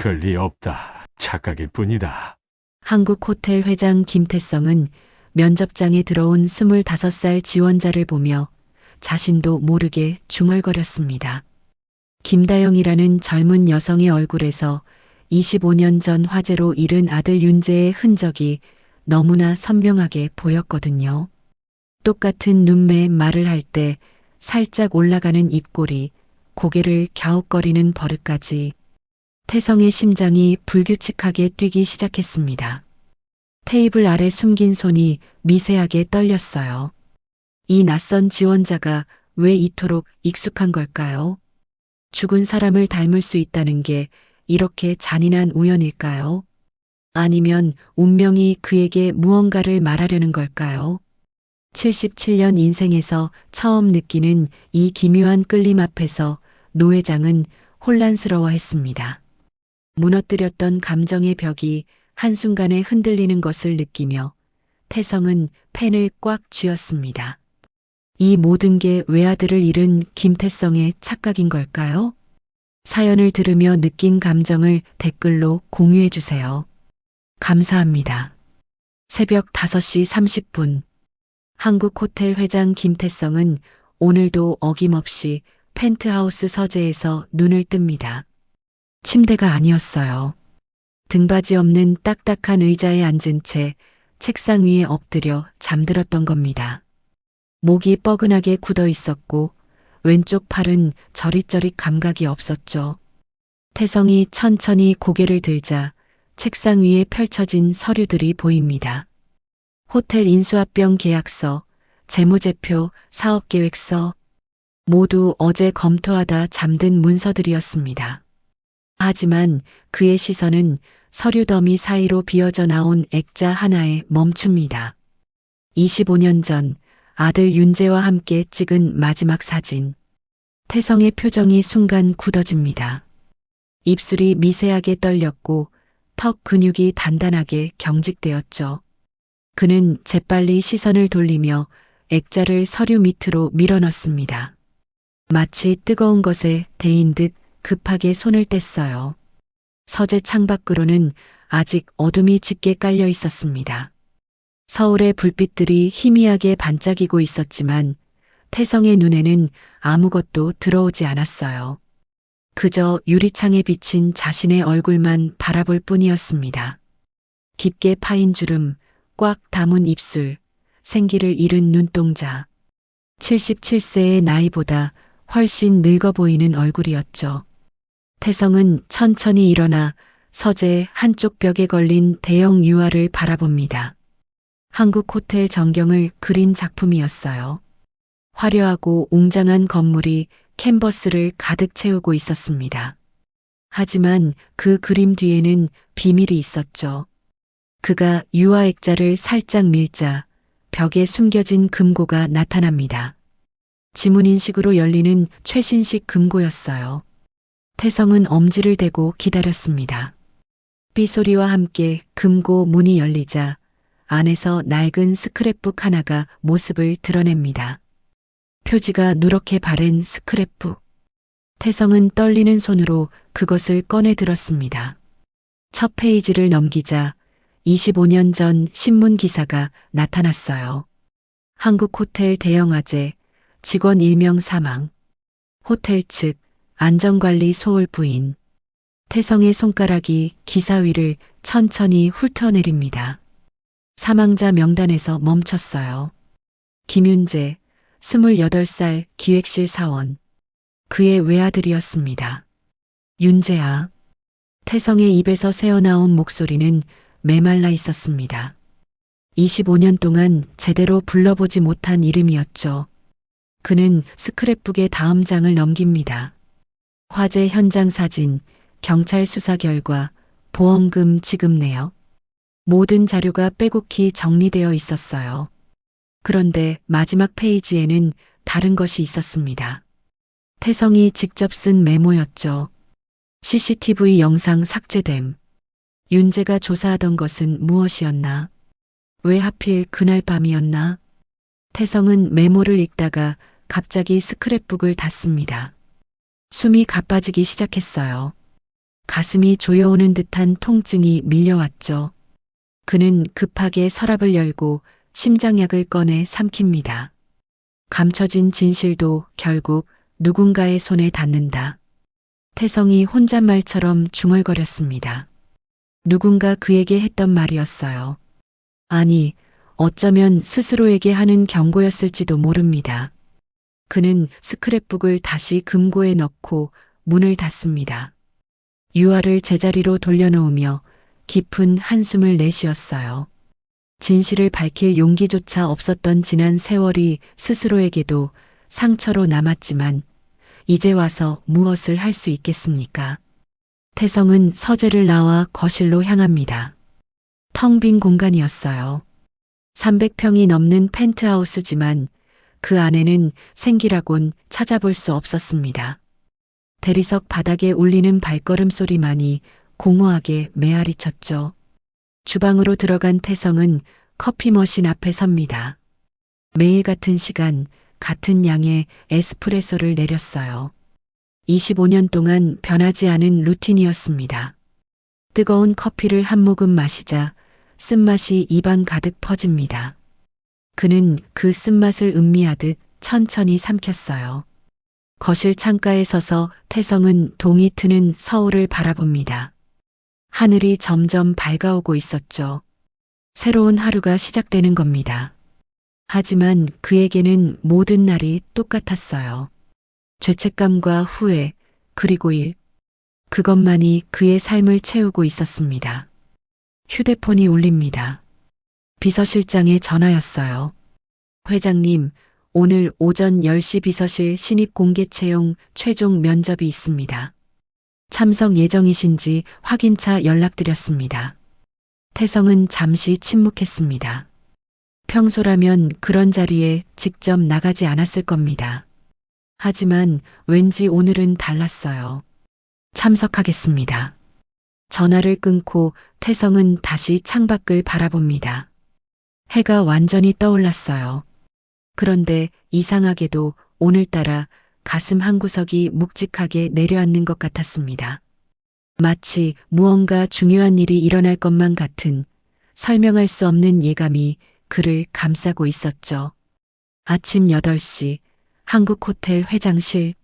그럴 리 없다. 착각일 뿐이다. 한국호텔 회장 김태성은 면접장에 들어온 25살 지원자를 보며 자신도 모르게 중얼거렸습니다. 김다영이라는 젊은 여성의 얼굴에서 25년 전 화재로 잃은 아들 윤재의 흔적이 너무나 선명하게 보였거든요. 똑같은 눈매 말을 할 때 살짝 올라가는 입꼬리, 고개를 갸웃거리는 버릇까지 태성의 심장이 불규칙하게 뛰기 시작했습니다. 테이블 아래 숨긴 손이 미세하게 떨렸어요. 이 낯선 지원자가 왜 이토록 익숙한 걸까요? 죽은 사람을 닮을 수 있다는 게 이렇게 잔인한 우연일까요? 아니면 운명이 그에게 무언가를 말하려는 걸까요? 77년 인생에서 처음 느끼는 이 기묘한 끌림 앞에서 노 회장은 혼란스러워했습니다. 무너뜨렸던 감정의 벽이 한순간에 흔들리는 것을 느끼며 태성은 펜을 꽉 쥐었습니다. 이 모든 게 외아들을 잃은 김태성의 착각인 걸까요? 사연을 들으며 느낀 감정을 댓글로 공유해 주세요. 감사합니다. 새벽 5시 30분. 한국호텔 회장 김태성은 오늘도 어김없이 펜트하우스 서재에서 눈을 뜹니다. 침대가 아니었어요. 등받이 없는 딱딱한 의자에 앉은 채 책상 위에 엎드려 잠들었던 겁니다. 목이 뻐근하게 굳어 있었고 왼쪽 팔은 저릿저릿 감각이 없었죠. 태성이 천천히 고개를 들자 책상 위에 펼쳐진 서류들이 보입니다. 호텔 인수합병 계약서, 재무제표, 사업계획서, 모두 어제 검토하다 잠든 문서들이었습니다. 하지만 그의 시선은 서류 더미 사이로 비어져 나온 액자 하나에 멈춥니다. 25년 전 아들 윤재와 함께 찍은 마지막 사진. 태성의 표정이 순간 굳어집니다. 입술이 미세하게 떨렸고 턱 근육이 단단하게 경직되었죠. 그는 재빨리 시선을 돌리며 액자를 서류 밑으로 밀어넣습니다. 마치 뜨거운 것에 데인 듯 급하게 손을 뗐어요. 서재 창밖으로는 아직 어둠이 짙게 깔려 있었습니다. 서울의 불빛들이 희미하게 반짝이고 있었지만 태성의 눈에는 아무것도 들어오지 않았어요. 그저 유리창에 비친 자신의 얼굴만 바라볼 뿐이었습니다. 깊게 파인 주름, 꽉 담은 입술, 생기를 잃은 눈동자. 77세의 나이보다 훨씬 늙어 보이는 얼굴이었죠. 태성은 천천히 일어나 서재 한쪽 벽에 걸린 대형 유화를 바라봅니다. 한국 호텔 전경을 그린 작품이었어요. 화려하고 웅장한 건물이 캔버스를 가득 채우고 있었습니다. 하지만 그 그림 뒤에는 비밀이 있었죠. 그가 유화 액자를 살짝 밀자 벽에 숨겨진 금고가 나타납니다. 지문인식으로 열리는 최신식 금고였어요. 태성은 엄지를 대고 기다렸습니다. 삐소리와 함께 금고 문이 열리자 안에서 낡은 스크랩북 하나가 모습을 드러냅니다. 표지가 누렇게 바른 스크랩북. 태성은 떨리는 손으로 그것을 꺼내 들었습니다. 첫 페이지를 넘기자 25년 전 신문 기사가 나타났어요. 한국호텔 대형 화재, 직원 1명 사망. 호텔 측 안전관리 소홀 부인. 태성의 손가락이 기사 위를 천천히 훑어내립니다. 사망자 명단에서 멈췄어요. 김윤재, 28살 기획실 사원. 그의 외아들이었습니다. 윤재아. 태성의 입에서 새어나온 목소리는 메말라 있었습니다. 25년 동안 제대로 불러보지 못한 이름이었죠. 그는 스크랩북의 다음 장을 넘깁니다. 화재 현장 사진, 경찰 수사 결과, 보험금 지급 내역. 모든 자료가 빼곡히 정리되어 있었어요. 그런데 마지막 페이지에는 다른 것이 있었습니다. 태성이 직접 쓴 메모였죠. CCTV 영상 삭제됨. 윤재가 조사하던 것은 무엇이었나? 왜 하필 그날 밤이었나? 태성은 메모를 읽다가 갑자기 스크랩북을 닫습니다. 숨이 가빠지기 시작했어요. 가슴이 조여오는 듯한 통증이 밀려왔죠. 그는 급하게 서랍을 열고 심장약을 꺼내 삼킵니다. 감춰진 진실도 결국 누군가의 손에 닿는다. 태성이 혼잣말처럼 중얼거렸습니다. 누군가 그에게 했던 말이었어요. 아니, 어쩌면 스스로에게 하는 경고였을지도 모릅니다. 그는 스크랩북을 다시 금고에 넣고 문을 닫습니다. 유화를 제자리로 돌려놓으며 깊은 한숨을 내쉬었어요. 진실을 밝힐 용기조차 없었던 지난 세월이 스스로에게도 상처로 남았지만 이제 와서 무엇을 할 수 있겠습니까? 태성은 서재를 나와 거실로 향합니다. 텅 빈 공간이었어요. 300평이 넘는 펜트하우스지만 그 안에는 생기라곤 찾아볼 수 없었습니다. 대리석 바닥에 울리는 발걸음 소리만이 공허하게 메아리쳤죠. 주방으로 들어간 태성은 커피 머신 앞에 섭니다. 매일 같은 시간, 같은 양의 에스프레소를 내렸어요. 25년 동안 변하지 않은 루틴이었습니다. 뜨거운 커피를 한 모금 마시자 쓴맛이 입안 가득 퍼집니다. 그는 그 쓴맛을 음미하듯 천천히 삼켰어요. 거실 창가에 서서 태성은 동이 트는 서울을 바라봅니다. 하늘이 점점 밝아오고 있었죠. 새로운 하루가 시작되는 겁니다. 하지만 그에게는 모든 날이 똑같았어요. 죄책감과 후회, 그리고 일. 그것만이 그의 삶을 채우고 있었습니다. 휴대폰이 울립니다. 비서실장의 전화였어요. 회장님, 오늘 오전 10시 비서실 신입 공개 채용 최종 면접이 있습니다. 참석 예정이신지 확인차 연락드렸습니다. 태성은 잠시 침묵했습니다. 평소라면 그런 자리에 직접 나가지 않았을 겁니다. 하지만 왠지 오늘은 달랐어요. 참석하겠습니다. 전화를 끊고 태성은 다시 창밖을 바라봅니다. 해가 완전히 떠올랐어요. 그런데 이상하게도 오늘따라 가슴 한구석이 묵직하게 내려앉는 것 같았습니다. 마치 무언가 중요한 일이 일어날 것만 같은 설명할 수 없는 예감이 그를 감싸고 있었죠. 아침 8시 한국호텔 회장실.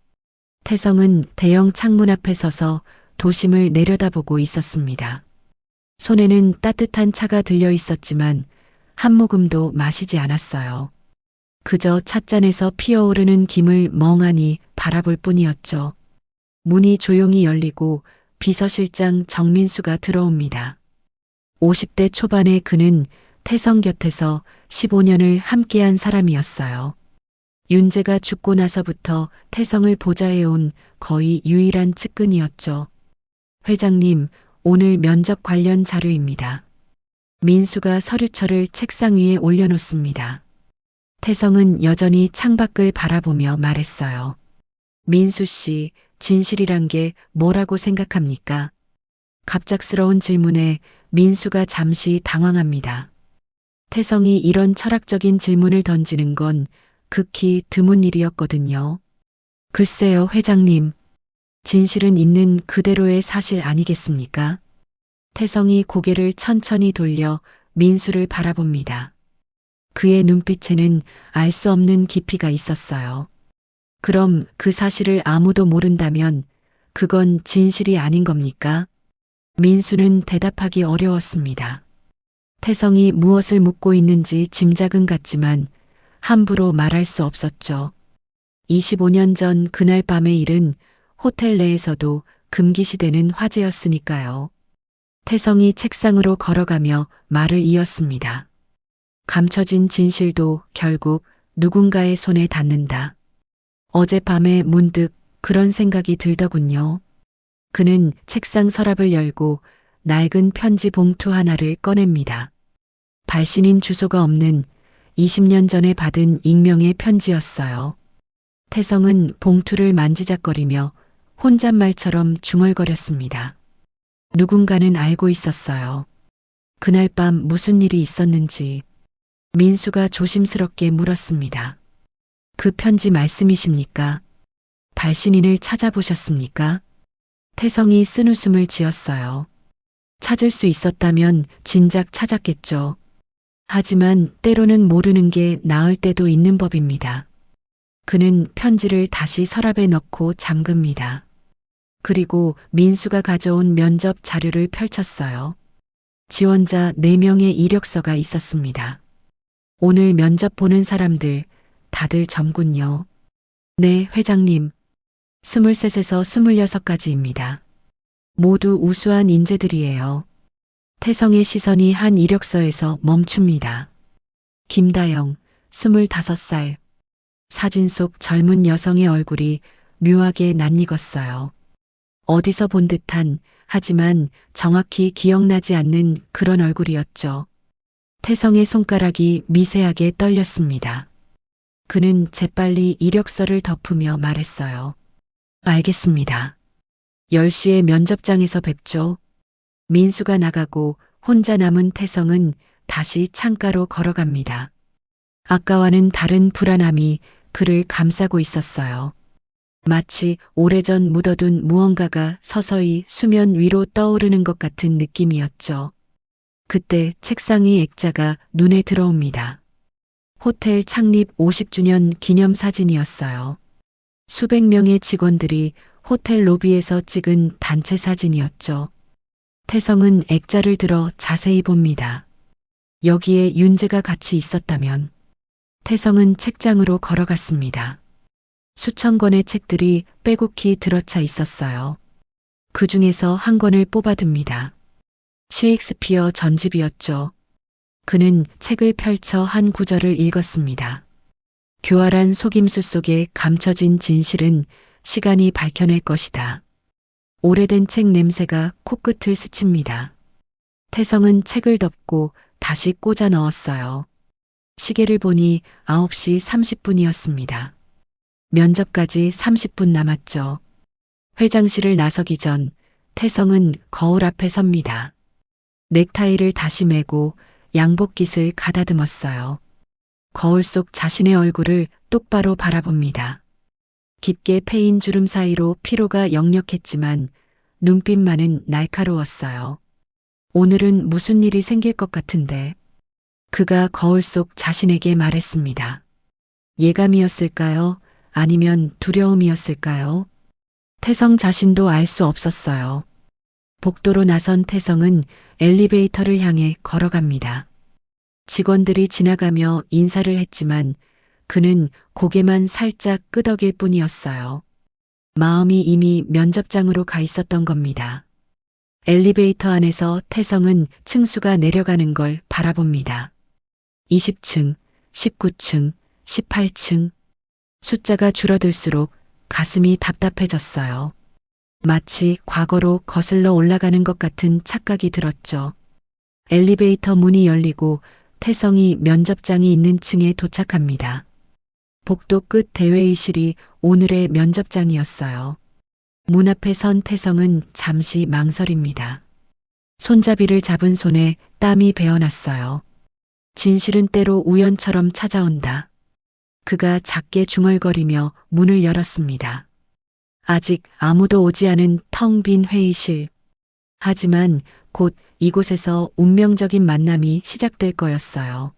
태성은 대형 창문 앞에 서서 도심을 내려다보고 있었습니다. 손에는 따뜻한 차가 들려 있었지만 한 모금도 마시지 않았어요. 그저 찻잔에서 피어오르는 김을 멍하니 바라볼 뿐이었죠. 문이 조용히 열리고 비서실장 정민수가 들어옵니다. 50대 초반의 그는 태성 곁에서 15년을 함께한 사람이었어요. 윤재가 죽고 나서부터 태성을 보좌해온 거의 유일한 측근이었죠. 회장님, 오늘 면접 관련 자료입니다. 민수가 서류철을 책상 위에 올려놓습니다. 태성은 여전히 창밖을 바라보며 말했어요. 민수 씨, 진실이란 게 뭐라고 생각합니까? 갑작스러운 질문에 민수가 잠시 당황합니다. 태성이 이런 철학적인 질문을 던지는 건 극히 드문 일이었거든요. 글쎄요, 회장님. 진실은 있는 그대로의 사실 아니겠습니까? 태성이 고개를 천천히 돌려 민수를 바라봅니다. 그의 눈빛에는 알 수 없는 깊이가 있었어요. 그럼 그 사실을 아무도 모른다면 그건 진실이 아닌 겁니까? 민수는 대답하기 어려웠습니다. 태성이 무엇을 묻고 있는지 짐작은 갔지만 함부로 말할 수 없었죠. 25년 전 그날 밤의 일은 호텔 내에서도 금기시되는 화제였으니까요. 태성이 책상으로 걸어가며 말을 이었습니다. 감춰진 진실도 결국 누군가의 손에 닿는다. 어젯밤에 문득 그런 생각이 들더군요. 그는 책상 서랍을 열고 낡은 편지 봉투 하나를 꺼냅니다. 발신인 주소가 없는 20년 전에 받은 익명의 편지였어요. 태성은 봉투를 만지작거리며 혼잣말처럼 중얼거렸습니다. 누군가는 알고 있었어요. 그날 밤 무슨 일이 있었는지. 민수가 조심스럽게 물었습니다. 그 편지 말씀이십니까? 발신인을 찾아보셨습니까? 태성이 쓴웃음을 지었어요. 찾을 수 있었다면 진작 찾았겠죠. 하지만 때로는 모르는 게 나을 때도 있는 법입니다. 그는 편지를 다시 서랍에 넣고 잠깁니다. 그리고 민수가 가져온 면접 자료를 펼쳤어요. 지원자 4명의 이력서가 있었습니다. 오늘 면접 보는 사람들 다들 젊군요. 네, 회장님. 23에서 26까지입니다. 모두 우수한 인재들이에요. 태성의 시선이 한 이력서에서 멈춥니다. 김다영, 25살. 사진 속 젊은 여성의 얼굴이 묘하게 낯익었어요. 어디서 본 듯한, 하지만 정확히 기억나지 않는 그런 얼굴이었죠. 태성의 손가락이 미세하게 떨렸습니다. 그는 재빨리 이력서를 덮으며 말했어요. 알겠습니다. 10시에 면접장에서 뵙죠. 민수가 나가고 혼자 남은 태성은 다시 창가로 걸어갑니다. 아까와는 다른 불안함이 그를 감싸고 있었어요. 마치 오래전 묻어둔 무언가가 서서히 수면 위로 떠오르는 것 같은 느낌이었죠. 그때 책상 위 액자가 눈에 들어옵니다. 호텔 창립 50주년 기념 사진이었어요. 수백 명의 직원들이 호텔 로비에서 찍은 단체 사진이었죠. 태성은 액자를 들어 자세히 봅니다. 여기에 윤재가 같이 있었다면. 태성은 책장으로 걸어갔습니다. 수천 권의 책들이 빼곡히 들어차 있었어요. 그 중에서 한 권을 뽑아듭니다. 셰익스피어 전집이었죠. 그는 책을 펼쳐 한 구절을 읽었습니다. 교활한 속임수 속에 감춰진 진실은 시간이 밝혀낼 것이다. 오래된 책 냄새가 코끝을 스칩니다. 태성은 책을 덮고 다시 꽂아 넣었어요. 시계를 보니 9시 30분이었습니다. 면접까지 30분 남았죠. 회장실을 나서기 전 태성은 거울 앞에 섭니다. 넥타이를 다시 매고 양복깃을 가다듬었어요. 거울 속 자신의 얼굴을 똑바로 바라봅니다. 깊게 패인 주름 사이로 피로가 역력했지만 눈빛만은 날카로웠어요. 오늘은 무슨 일이 생길 것 같은데. 그가 거울 속 자신에게 말했습니다. 예감이었을까요? 아니면 두려움이었을까요? 태성 자신도 알 수 없었어요. 복도로 나선 태성은 엘리베이터를 향해 걸어갑니다. 직원들이 지나가며 인사를 했지만 그는 고개만 살짝 끄덕일 뿐이었어요. 마음이 이미 면접장으로 가 있었던 겁니다. 엘리베이터 안에서 태성은 층수가 내려가는 걸 바라봅니다. 20층, 19층, 18층. 숫자가 줄어들수록 가슴이 답답해졌어요. 마치 과거로 거슬러 올라가는 것 같은 착각이 들었죠. 엘리베이터 문이 열리고 태성이 면접장이 있는 층에 도착합니다. 복도 끝 대회의실이 오늘의 면접장이었어요. 문 앞에 선 태성은 잠시 망설입니다. 손잡이를 잡은 손에 땀이 배어났어요. 진실은 때로 우연처럼 찾아온다. 그가 작게 중얼거리며 문을 열었습니다. 아직 아무도 오지 않은 텅 빈 회의실. 하지만 곧 이곳에서 운명적인 만남이 시작될 거였어요.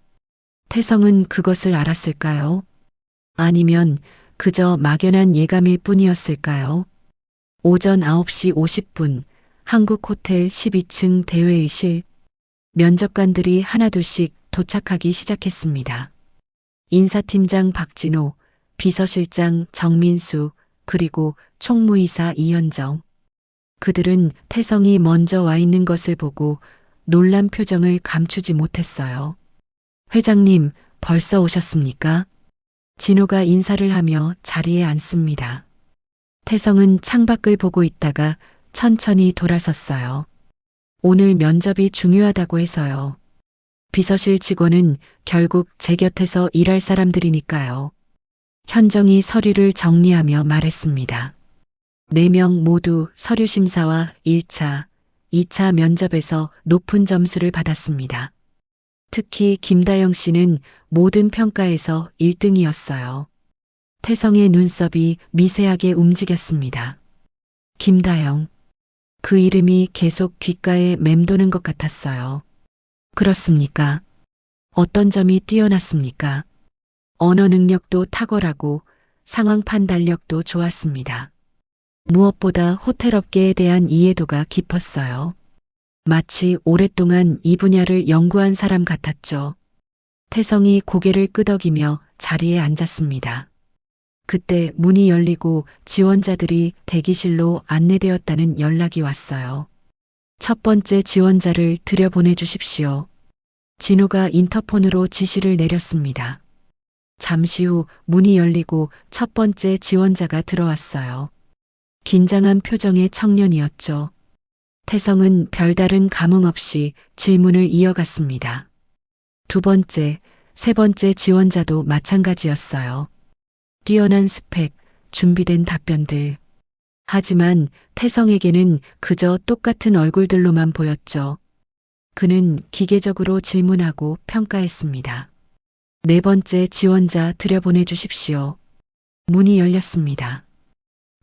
태성은 그것을 알았을까요? 아니면 그저 막연한 예감일 뿐이었을까요? 오전 9시 50분 한국 호텔 12층 대회의실. 면접관들이 하나둘씩 도착하기 시작했습니다. 인사팀장 박진호, 비서실장 정민수, 그리고 총무이사 이현정. 그들은 태성이 먼저 와 있는 것을 보고 놀란 표정을 감추지 못했어요. 회장님, 벌써 오셨습니까? 진호가 인사를 하며 자리에 앉습니다. 태성은 창밖을 보고 있다가 천천히 돌아섰어요. 오늘 면접이 중요하다고 해서요. 비서실 직원은 결국 제 곁에서 일할 사람들이니까요. 현정이 서류를 정리하며 말했습니다. 4명 모두 서류 심사와 1차, 2차 면접에서 높은 점수를 받았습니다. 특히 김다영 씨는 모든 평가에서 1등이었어요. 태성의 눈썹이 미세하게 움직였습니다. 김다영, 그 이름이 계속 귓가에 맴도는 것 같았어요. 그렇습니까? 어떤 점이 뛰어났습니까? 언어 능력도 탁월하고 상황 판단력도 좋았습니다. 무엇보다 호텔 업계에 대한 이해도가 깊었어요. 마치 오랫동안 이 분야를 연구한 사람 같았죠. 태성이 고개를 끄덕이며 자리에 앉았습니다. 그때 문이 열리고 지원자들이 대기실로 안내되었다는 연락이 왔어요. 첫 번째 지원자를 들여보내주십시오. 진호가 인터폰으로 지시를 내렸습니다. 잠시 후 문이 열리고 첫 번째 지원자가 들어왔어요. 긴장한 표정의 청년이었죠. 태성은 별다른 감흥 없이 질문을 이어갔습니다. 두 번째, 세 번째 지원자도 마찬가지였어요. 뛰어난 스펙, 준비된 답변들. 하지만 태성에게는 그저 똑같은 얼굴들로만 보였죠. 그는 기계적으로 질문하고 평가했습니다. 네 번째 지원자 들여보내주십시오. 문이 열렸습니다.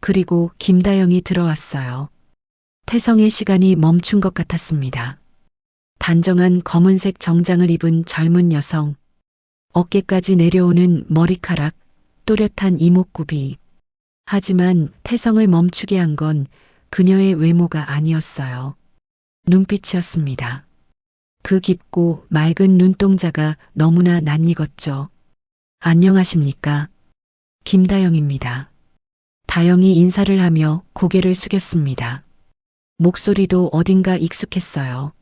그리고 김다영이 들어왔어요. 태성의 시간이 멈춘 것 같았습니다. 단정한 검은색 정장을 입은 젊은 여성, 어깨까지 내려오는 머리카락, 또렷한 이목구비. 하지만 태성을 멈추게 한 건 그녀의 외모가 아니었어요. 눈빛이었습니다. 그 깊고 맑은 눈동자가 너무나 낯익었죠. 안녕하십니까? 김다영입니다. 다영이 인사를 하며 고개를 숙였습니다. 목소리도 어딘가 익숙했어요.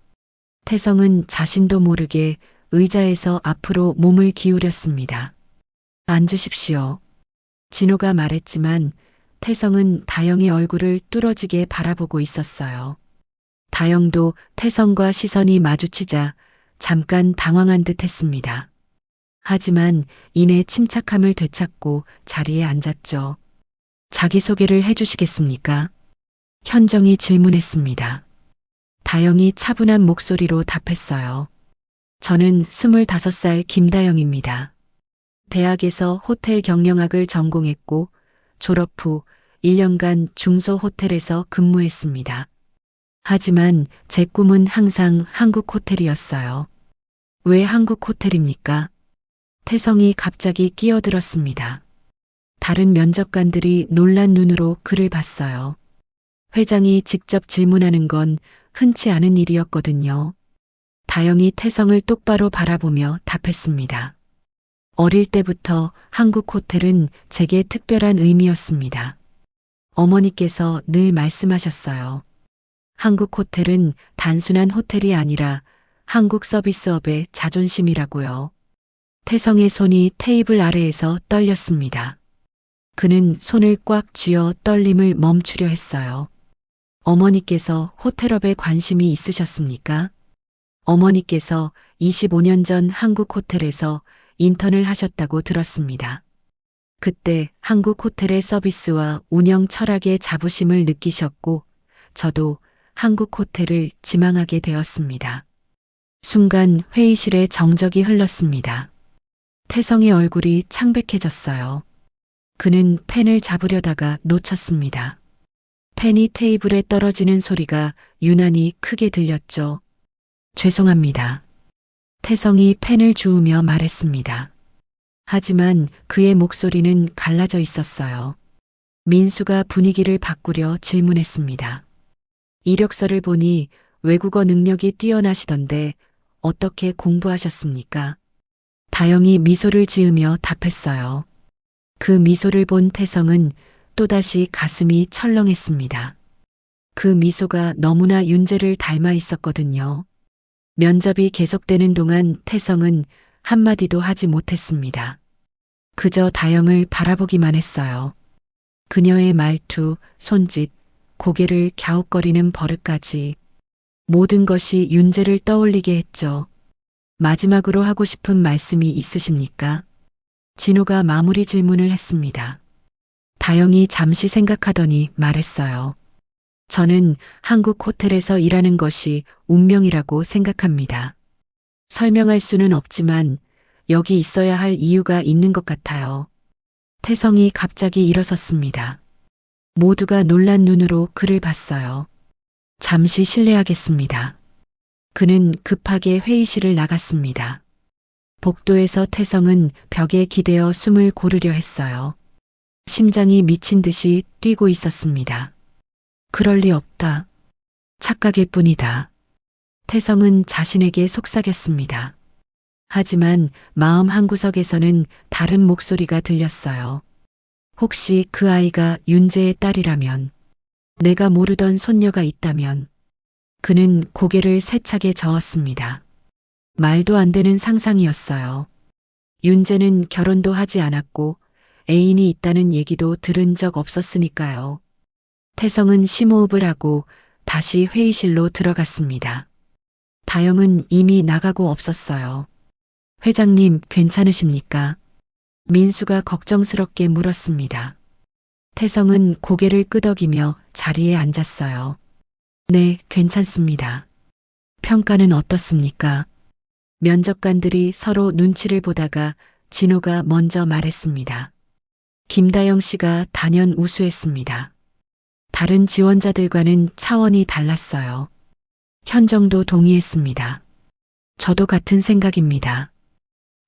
태성은 자신도 모르게 의자에서 앞으로 몸을 기울였습니다. 앉으십시오. 진호가 말했지만 태성은 다영의 얼굴을 뚫어지게 바라보고 있었어요. 다영도 태성과 시선이 마주치자 잠깐 당황한 듯 했습니다. 하지만 이내 침착함을 되찾고 자리에 앉았죠. 자기소개를 해주시겠습니까? 현정이 질문했습니다. 다영이 차분한 목소리로 답했어요. 저는 25살 김다영입니다. 대학에서 호텔 경영학을 전공했고 졸업 후 1년간 중소호텔에서 근무했습니다. 하지만 제 꿈은 항상 한국 호텔이었어요. 왜 한국 호텔입니까? 태성이 갑자기 끼어들었습니다. 다른 면접관들이 놀란 눈으로 그를 봤어요. 회장이 직접 질문하는 건 흔치 않은 일이었거든요. 다영이 태성을 똑바로 바라보며 답했습니다. 어릴 때부터 한국 호텔은 제게 특별한 의미였습니다. 어머니께서 늘 말씀하셨어요. 한국 호텔은 단순한 호텔이 아니라 한국 서비스업의 자존심이라고요. 태성의 손이 테이블 아래에서 떨렸습니다. 그는 손을 꽉 쥐어 떨림을 멈추려 했어요. 어머니께서 호텔업에 관심이 있으셨습니까? 어머니께서 25년 전 한국 호텔에서 인턴을 하셨다고 들었습니다. 그때 한국 호텔의 서비스와 운영 철학에 자부심을 느끼셨고 저도 한국 호텔을 지망하게 되었습니다. 순간 회의실에 정적이 흘렀습니다. 태성의 얼굴이 창백해졌어요. 그는 펜을 잡으려다가 놓쳤습니다. 펜이 테이블에 떨어지는 소리가 유난히 크게 들렸죠. 죄송합니다. 태성이 펜을 주우며 말했습니다. 하지만 그의 목소리는 갈라져 있었어요. 민수가 분위기를 바꾸려 질문했습니다. 이력서를 보니 외국어 능력이 뛰어나시던데 어떻게 공부하셨습니까? 다영이 미소를 지으며 답했어요. 그 미소를 본 태성은 또다시 가슴이 철렁했습니다. 그 미소가 너무나 윤재를 닮아 있었거든요. 면접이 계속되는 동안 태성은 한마디도 하지 못했습니다. 그저 다영을 바라보기만 했어요. 그녀의 말투, 손짓, 고개를 갸웃거리는 버릇까지 모든 것이 윤재를 떠올리게 했죠. 마지막으로 하고 싶은 말씀이 있으십니까? 진호가 마무리 질문을 했습니다. 다영이 잠시 생각하더니 말했어요. 저는 한국 호텔에서 일하는 것이 운명이라고 생각합니다. 설명할 수는 없지만 여기 있어야 할 이유가 있는 것 같아요. 태성이 갑자기 일어섰습니다. 모두가 놀란 눈으로 그를 봤어요. 잠시 실례하겠습니다. 그는 급하게 회의실을 나갔습니다. 복도에서 태성은 벽에 기대어 숨을 고르려 했어요. 심장이 미친 듯이 뛰고 있었습니다. 그럴 리 없다. 착각일 뿐이다. 태성은 자신에게 속삭였습니다. 하지만 마음 한구석에서는 다른 목소리가 들렸어요. 혹시 그 아이가 윤재의 딸이라면, 내가 모르던 손녀가 있다면. 그는 고개를 세차게 저었습니다. 말도 안 되는 상상이었어요. 윤재는 결혼도 하지 않았고 애인이 있다는 얘기도 들은 적 없었으니까요. 태성은 심호흡을 하고 다시 회의실로 들어갔습니다. 다영은 이미 나가고 없었어요. 회장님, 괜찮으십니까? 민수가 걱정스럽게 물었습니다. 태성은 고개를 끄덕이며 자리에 앉았어요. 네, 괜찮습니다. 평가는 어떻습니까? 면접관들이 서로 눈치를 보다가 진호가 먼저 말했습니다. 김다영 씨가 단연 우수했습니다. 다른 지원자들과는 차원이 달랐어요. 현정도 동의했습니다. 저도 같은 생각입니다.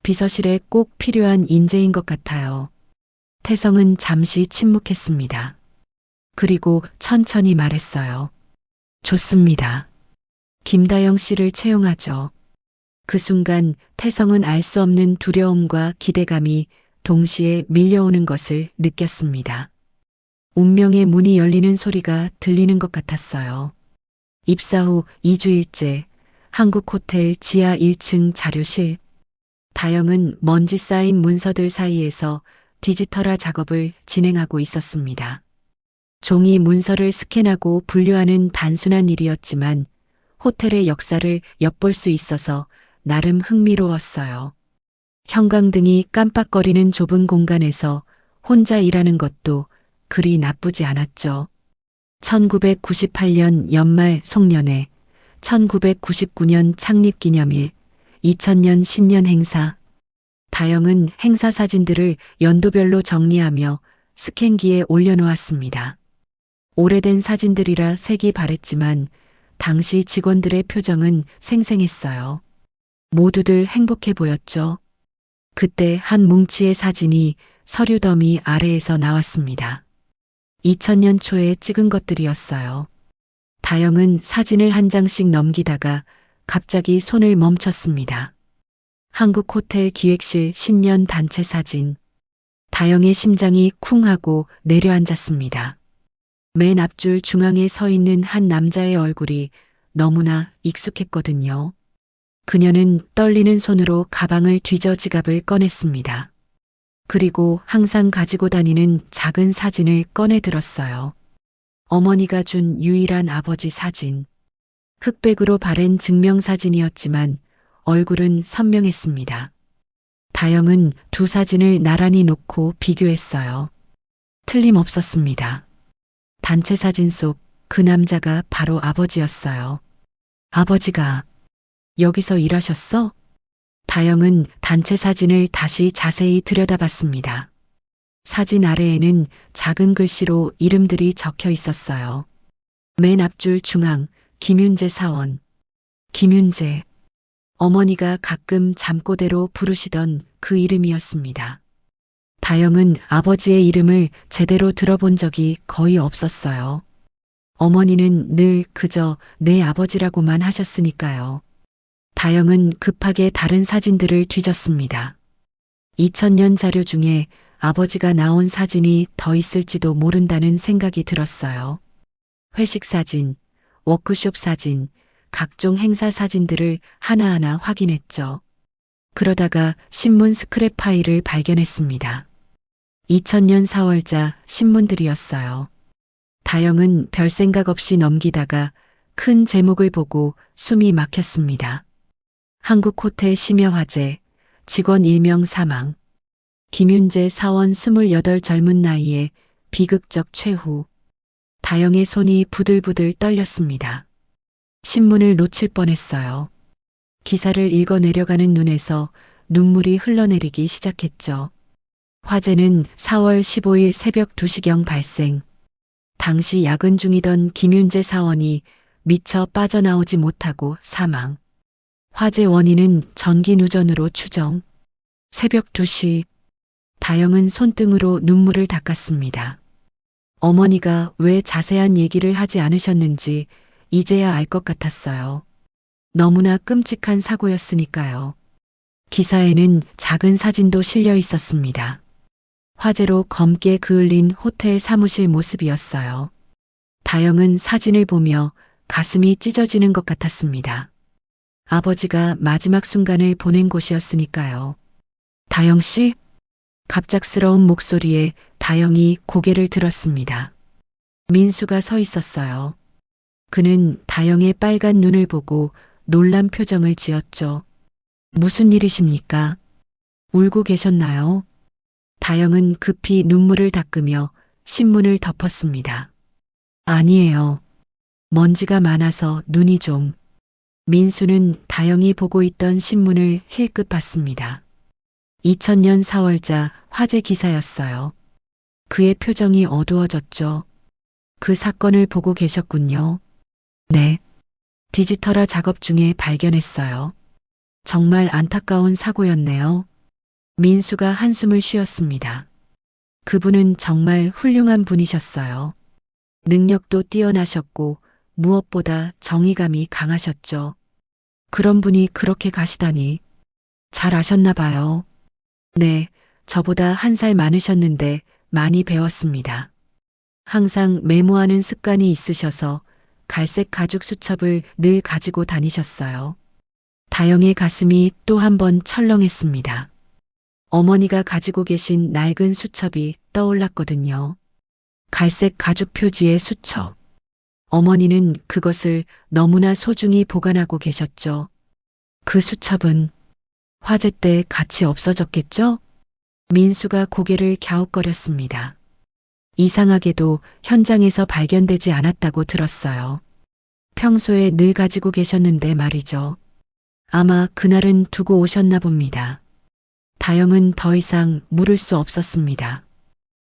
비서실에 꼭 필요한 인재인 것 같아요. 태성은 잠시 침묵했습니다. 그리고 천천히 말했어요. 좋습니다. 김다영 씨를 채용하죠. 그 순간 태성은 알 수 없는 두려움과 기대감이 동시에 밀려오는 것을 느꼈습니다. 운명의 문이 열리는 소리가 들리는 것 같았어요. 입사 후 2주일째 한국호텔 지하 1층 자료실. 다영은 먼지 쌓인 문서들 사이에서 디지털화 작업을 진행하고 있었습니다. 종이 문서를 스캔하고 분류하는 단순한 일이었지만 호텔의 역사를 엿볼 수 있어서 나름 흥미로웠어요. 형광등이 깜빡거리는 좁은 공간에서 혼자 일하는 것도 그리 나쁘지 않았죠. 1998년 연말 송년회, 1999년 창립기념일, 2000년 신년 행사. 다영은 행사 사진들을 연도별로 정리하며 스캔기에 올려놓았습니다. 오래된 사진들이라 색이 바랬지만 당시 직원들의 표정은 생생했어요. 모두들 행복해 보였죠. 그때 한 뭉치의 사진이 서류 더미 아래에서 나왔습니다. 2000년 초에 찍은 것들이었어요. 다영은 사진을 한 장씩 넘기다가 갑자기 손을 멈췄습니다. 한국호텔 기획실 신년 단체 사진. 다영의 심장이 쿵 하고 내려앉았습니다. 맨 앞줄 중앙에 서 있는 한 남자의 얼굴이 너무나 익숙했거든요. 그녀는 떨리는 손으로 가방을 뒤져 지갑을 꺼냈습니다. 그리고 항상 가지고 다니는 작은 사진을 꺼내 들었어요. 어머니가 준 유일한 아버지 사진. 흑백으로 바랜 증명사진이었지만 얼굴은 선명했습니다. 다영은 두 사진을 나란히 놓고 비교했어요. 틀림없었습니다. 단체 사진 속 그 남자가 바로 아버지였어요. 아버지가 여기서 일하셨어? 다영은 단체 사진을 다시 자세히 들여다봤습니다. 사진 아래에는 작은 글씨로 이름들이 적혀 있었어요. 맨 앞줄 중앙, 김윤재 사원. 김윤재. 어머니가 가끔 잠꼬대로 부르시던 그 이름이었습니다. 다영은 아버지의 이름을 제대로 들어본 적이 거의 없었어요. 어머니는 늘 그저 내 아버지라고만 하셨으니까요. 다영은 급하게 다른 사진들을 뒤졌습니다. 2000년 자료 중에 아버지가 나온 사진이 더 있을지도 모른다는 생각이 들었어요. 회식 사진, 워크숍 사진, 각종 행사 사진들을 하나하나 확인했죠. 그러다가 신문 스크랩 파일을 발견했습니다. 2000년 4월자 신문들이었어요. 다영은 별 생각 없이 넘기다가 큰 제목을 보고 숨이 막혔습니다. 한국호텔 심야화재, 직원 1명 사망. 김윤재 사원 28 젊은 나이에 비극적 최후. 다영의 손이 부들부들 떨렸습니다. 신문을 놓칠 뻔했어요. 기사를 읽어 내려가는 눈에서 눈물이 흘러내리기 시작했죠. 화재는 4월 15일 새벽 2시경 발생. 당시 야근 중이던 김윤재 사원이 미처 빠져나오지 못하고 사망. 화재 원인은 전기 누전으로 추정. 새벽 2시. 다영은 손등으로 눈물을 닦았습니다. 어머니가 왜 자세한 얘기를 하지 않으셨는지 이제야 알 것 같았어요. 너무나 끔찍한 사고였으니까요. 기사에는 작은 사진도 실려 있었습니다. 화재로 검게 그을린 호텔 사무실 모습이었어요. 다영은 사진을 보며 가슴이 찢어지는 것 같았습니다. 아버지가 마지막 순간을 보낸 곳이었으니까요. 다영 씨? 갑작스러운 목소리에 다영이 고개를 들었습니다. 민수가 서 있었어요. 그는 다영의 빨간 눈을 보고 놀란 표정을 지었죠. 무슨 일이십니까? 울고 계셨나요? 다영은 급히 눈물을 닦으며 신문을 덮었습니다. 아니에요. 먼지가 많아서 눈이 좀. 민수는 다영이 보고 있던 신문을 힐끗 봤습니다. 2000년 4월자 화재 기사였어요. 그의 표정이 어두워졌죠. 그 사건을 보고 계셨군요. 네. 디지털화 작업 중에 발견했어요. 정말 안타까운 사고였네요. 민수가 한숨을 쉬었습니다. 그분은 정말 훌륭한 분이셨어요. 능력도 뛰어나셨고 무엇보다 정의감이 강하셨죠. 그런 분이 그렇게 가시다니. 잘 아셨나 봐요. 네, 저보다 1살 많으셨는데 많이 배웠습니다. 항상 메모하는 습관이 있으셔서 갈색 가죽 수첩을 늘 가지고 다니셨어요. 다영의 가슴이 또 한 번 철렁했습니다. 어머니가 가지고 계신 낡은 수첩이 떠올랐거든요. 갈색 가죽 표지의 수첩. 어머니는 그것을 너무나 소중히 보관하고 계셨죠. 그 수첩은 화재 때 같이 없어졌겠죠? 민수가 고개를 갸웃거렸습니다. 이상하게도 현장에서 발견되지 않았다고 들었어요. 평소에 늘 가지고 계셨는데 말이죠. 아마 그날은 두고 오셨나 봅니다. 다영은 더 이상 물을 수 없었습니다.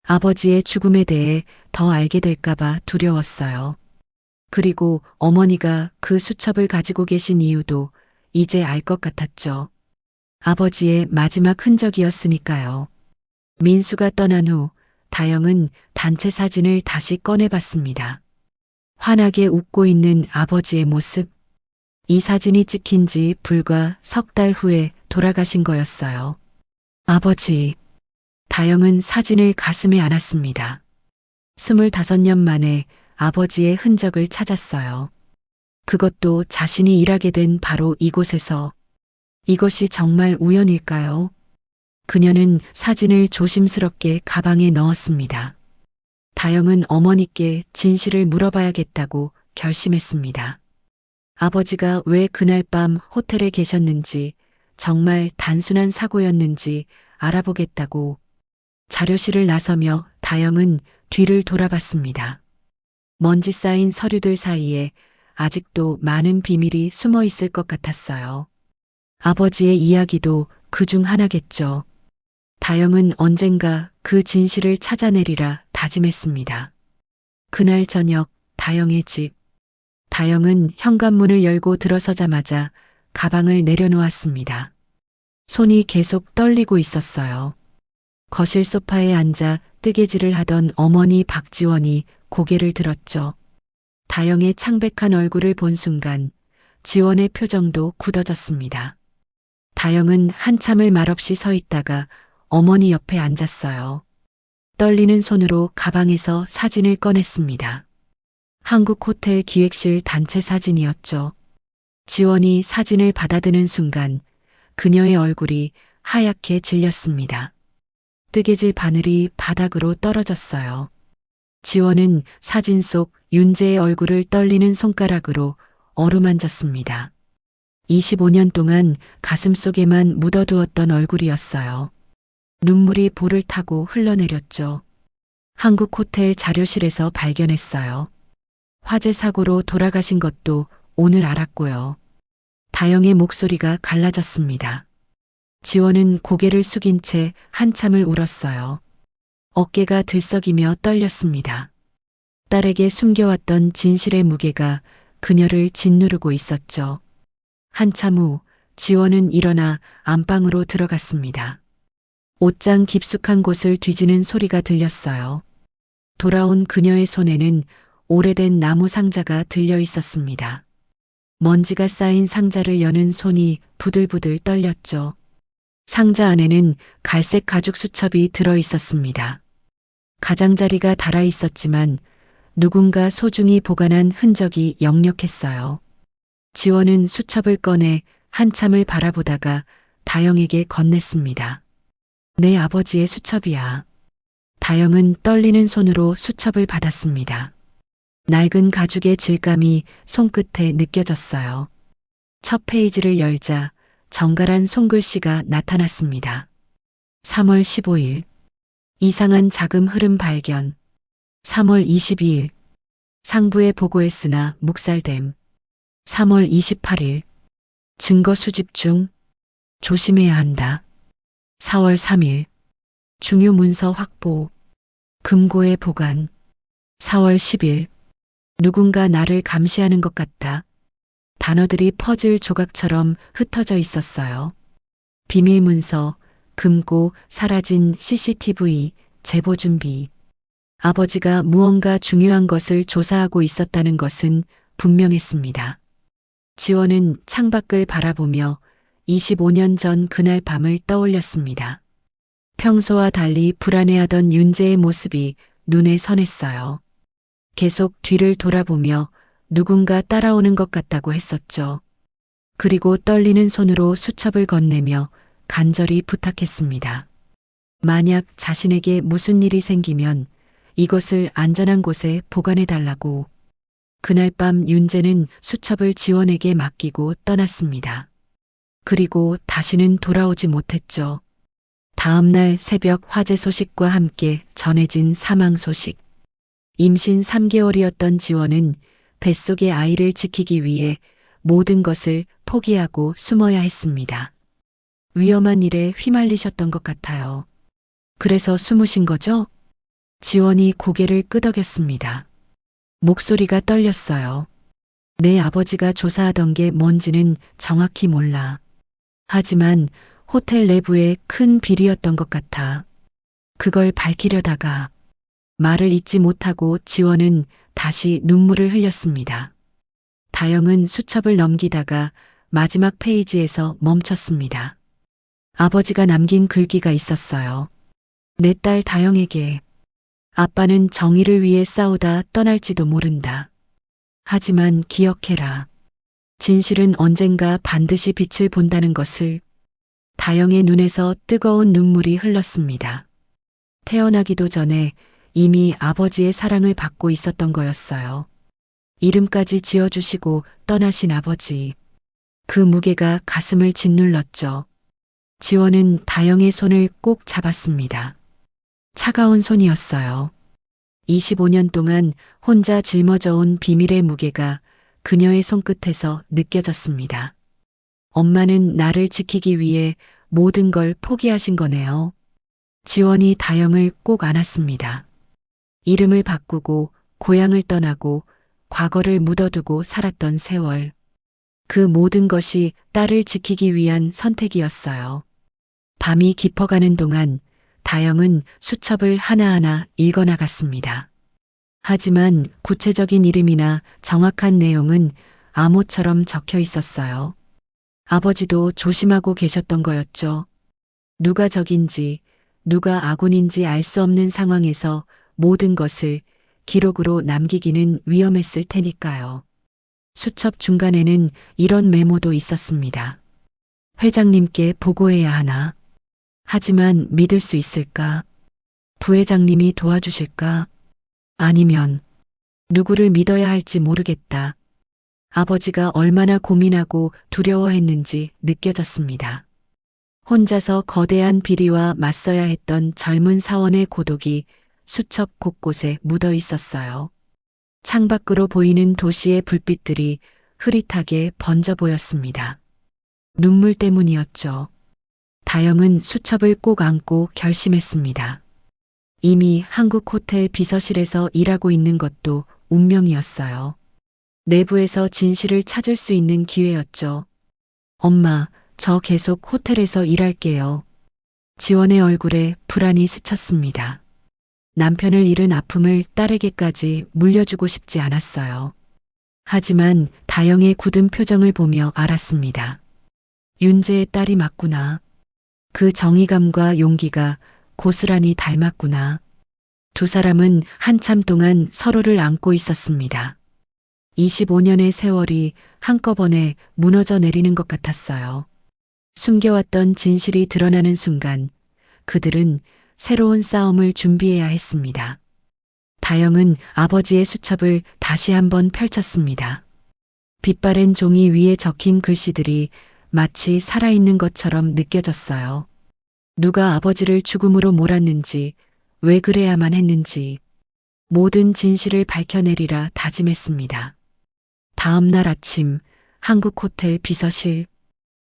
아버지의 죽음에 대해 더 알게 될까봐 두려웠어요. 그리고 어머니가 그 수첩을 가지고 계신 이유도 이제 알 것 같았죠. 아버지의 마지막 흔적이었으니까요. 민수가 떠난 후 다영은 단체 사진을 다시 꺼내봤습니다. 환하게 웃고 있는 아버지의 모습. 이 사진이 찍힌 지 불과 3달 후에 돌아가신 거였어요. 아버지. 다영은 사진을 가슴에 안았습니다. 25년 만에 아버지의 흔적을 찾았어요. 그것도 자신이 일하게 된 바로 이곳에서. 이것이 정말 우연일까요? 그녀는 사진을 조심스럽게 가방에 넣었습니다. 다영은 어머니께 진실을 물어봐야겠다고 결심했습니다. 아버지가 왜 그날 밤 호텔에 계셨는지, 정말 단순한 사고였는지 알아보겠다고 자료실을 나서며 다영은 뒤를 돌아봤습니다. 먼지 쌓인 서류들 사이에 아직도 많은 비밀이 숨어 있을 것 같았어요. 아버지의 이야기도 그중 하나겠죠. 다영은 언젠가 그 진실을 찾아내리라 다짐했습니다. 그날 저녁 다영의 집. 다영은 현관문을 열고 들어서자마자 가방을 내려놓았습니다. 손이 계속 떨리고 있었어요. 거실 소파에 앉아 뜨개질을 하던 어머니 박지원이 고개를 들었죠. 다영의 창백한 얼굴을 본 순간 지원의 표정도 굳어졌습니다. 다영은 한참을 말없이 서 있다가 어머니 옆에 앉았어요. 떨리는 손으로 가방에서 사진을 꺼냈습니다. 한국 호텔 기획실 단체 사진이었죠. 지원이 사진을 받아드는 순간 그녀의 얼굴이 하얗게 질렸습니다. 뜨개질 바늘이 바닥으로 떨어졌어요. 지원은 사진 속 윤재의 얼굴을 떨리는 손가락으로 어루만졌습니다. 25년 동안 가슴속에만 묻어두었던 얼굴이었어요. 눈물이 볼을 타고 흘러내렸죠. 한국 호텔 자료실에서 발견했어요. 화재 사고로 돌아가신 것도 오늘 알았고요. 다영의 목소리가 갈라졌습니다. 지원은 고개를 숙인 채 한참을 울었어요. 어깨가 들썩이며 떨렸습니다. 딸에게 숨겨왔던 진실의 무게가 그녀를 짓누르고 있었죠. 한참 후 지원은 일어나 안방으로 들어갔습니다. 옷장 깊숙한 곳을 뒤지는 소리가 들렸어요. 돌아온 그녀의 손에는 오래된 나무 상자가 들려 있었습니다. 먼지가 쌓인 상자를 여는 손이 부들부들 떨렸죠. 상자 안에는 갈색 가죽 수첩이 들어 있었습니다. 가장자리가 달아 있었지만 누군가 소중히 보관한 흔적이 역력했어요. 지원은 수첩을 꺼내 한참을 바라보다가 다영에게 건넸습니다. 내 아버지의 수첩이야. 다영은 떨리는 손으로 수첩을 받았습니다. 낡은 가죽의 질감이 손끝에 느껴졌어요. 첫 페이지를 열자 정갈한 손글씨가 나타났습니다. 3월 15일 이상한 자금 흐름 발견. 3월 22일 상부에 보고했으나 묵살됨. 3월 28일 증거 수집 중 조심해야 한다. 4월 3일 중요 문서 확보. 금고에 보관. 4월 10일 누군가 나를 감시하는 것 같다. 단어들이 퍼즐 조각처럼 흩어져 있었어요. 비밀 문서, 금고, 사라진 CCTV, 제보 준비. 아버지가 무언가 중요한 것을 조사하고 있었다는 것은 분명했습니다. 지원은 창밖을 바라보며 25년 전 그날 밤을 떠올렸습니다. 평소와 달리 불안해하던 윤재의 모습이 눈에 선했어요. 계속 뒤를 돌아보며 누군가 따라오는 것 같다고 했었죠. 그리고 떨리는 손으로 수첩을 건네며 간절히 부탁했습니다. 만약 자신에게 무슨 일이 생기면 이것을 안전한 곳에 보관해달라고. 그날 밤 윤재는 수첩을 지원에게 맡기고 떠났습니다. 그리고 다시는 돌아오지 못했죠. 다음 날 새벽 화재 소식과 함께 전해진 사망 소식. 임신 3개월이었던 지원은 뱃속의 아이를 지키기 위해 모든 것을 포기하고 숨어야 했습니다. 위험한 일에 휘말리셨던 것 같아요. 그래서 숨으신 거죠? 지원이 고개를 끄덕였습니다. 목소리가 떨렸어요. 내 아버지가 조사하던 게 뭔지는 정확히 몰라. 하지만 호텔 내부에 큰 비리였던 것 같아. 그걸 밝히려다가 말을 잇지 못하고 지원은 다시 눈물을 흘렸습니다. 다영은 수첩을 넘기다가 마지막 페이지에서 멈췄습니다. 아버지가 남긴 글귀가 있었어요. 내 딸 다영에게. 아빠는 정의를 위해 싸우다 떠날지도 모른다. 하지만 기억해라. 진실은 언젠가 반드시 빛을 본다는 것을. 다영의 눈에서 뜨거운 눈물이 흘렀습니다. 태어나기도 전에 이미 아버지의 사랑을 받고 있었던 거였어요. 이름까지 지어주시고 떠나신 아버지. 그 무게가 가슴을 짓눌렀죠. 지원은 다영의 손을 꼭 잡았습니다. 차가운 손이었어요. 25년 동안 혼자 짊어져온 비밀의 무게가 그녀의 손끝에서 느껴졌습니다. 엄마는 나를 지키기 위해 모든 걸 포기하신 거네요. 지원이 다영을 꼭 안았습니다. 이름을 바꾸고 고향을 떠나고 과거를 묻어두고 살았던 세월. 그 모든 것이 딸을 지키기 위한 선택이었어요. 밤이 깊어가는 동안 다영은 수첩을 하나하나 읽어나갔습니다. 하지만 구체적인 이름이나 정확한 내용은 암호처럼 적혀 있었어요. 아버지도 조심하고 계셨던 거였죠. 누가 적인지, 누가 아군인지 알 수 없는 상황에서 모든 것을 기록으로 남기기는 위험했을 테니까요. 수첩 중간에는 이런 메모도 있었습니다. 회장님께 보고해야 하나? 하지만 믿을 수 있을까? 부회장님이 도와주실까? 아니면 누구를 믿어야 할지 모르겠다. 아버지가 얼마나 고민하고 두려워했는지 느껴졌습니다. 혼자서 거대한 비리와 맞서야 했던 젊은 사원의 고독이 수첩 곳곳에 묻어 있었어요. 창밖으로 보이는 도시의 불빛들이 흐릿하게 번져 보였습니다. 눈물 때문이었죠. 다영은 수첩을 꼭 안고 결심했습니다. 이미 한국 호텔 비서실에서 일하고 있는 것도 운명이었어요. 내부에서 진실을 찾을 수 있는 기회였죠. 엄마, 저 계속 호텔에서 일할게요. 지원의 얼굴에 불안이 스쳤습니다. 남편을 잃은 아픔을 딸에게까지 물려주고 싶지 않았어요. 하지만 다영의 굳은 표정을 보며 알았습니다. 윤재의 딸이 맞구나. 그 정의감과 용기가 고스란히 닮았구나. 두 사람은 한참 동안 서로를 안고 있었습니다. 25년의 세월이 한꺼번에 무너져 내리는 것 같았어요. 숨겨왔던 진실이 드러나는 순간 그들은 새로운 싸움을 준비해야 했습니다. 다영은 아버지의 수첩을 다시 한번 펼쳤습니다. 빛바랜 종이 위에 적힌 글씨들이 마치 살아있는 것처럼 느껴졌어요. 누가 아버지를 죽음으로 몰았는지, 왜 그래야만 했는지, 모든 진실을 밝혀내리라 다짐했습니다. 다음 날 아침, 한국 호텔 비서실.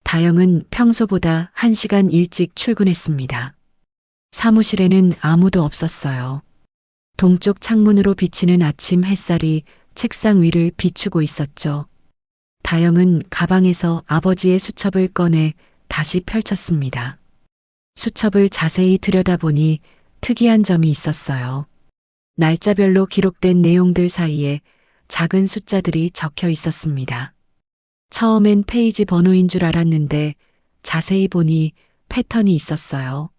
다영은 평소보다 1시간 일찍 출근했습니다. 사무실에는 아무도 없었어요. 동쪽 창문으로 비치는 아침 햇살이 책상 위를 비추고 있었죠. 다영은 가방에서 아버지의 수첩을 꺼내 다시 펼쳤습니다. 수첩을 자세히 들여다보니 특이한 점이 있었어요. 날짜별로 기록된 내용들 사이에 작은 숫자들이 적혀 있었습니다. 처음엔 페이지 번호인 줄 알았는데 자세히 보니 패턴이 있었어요.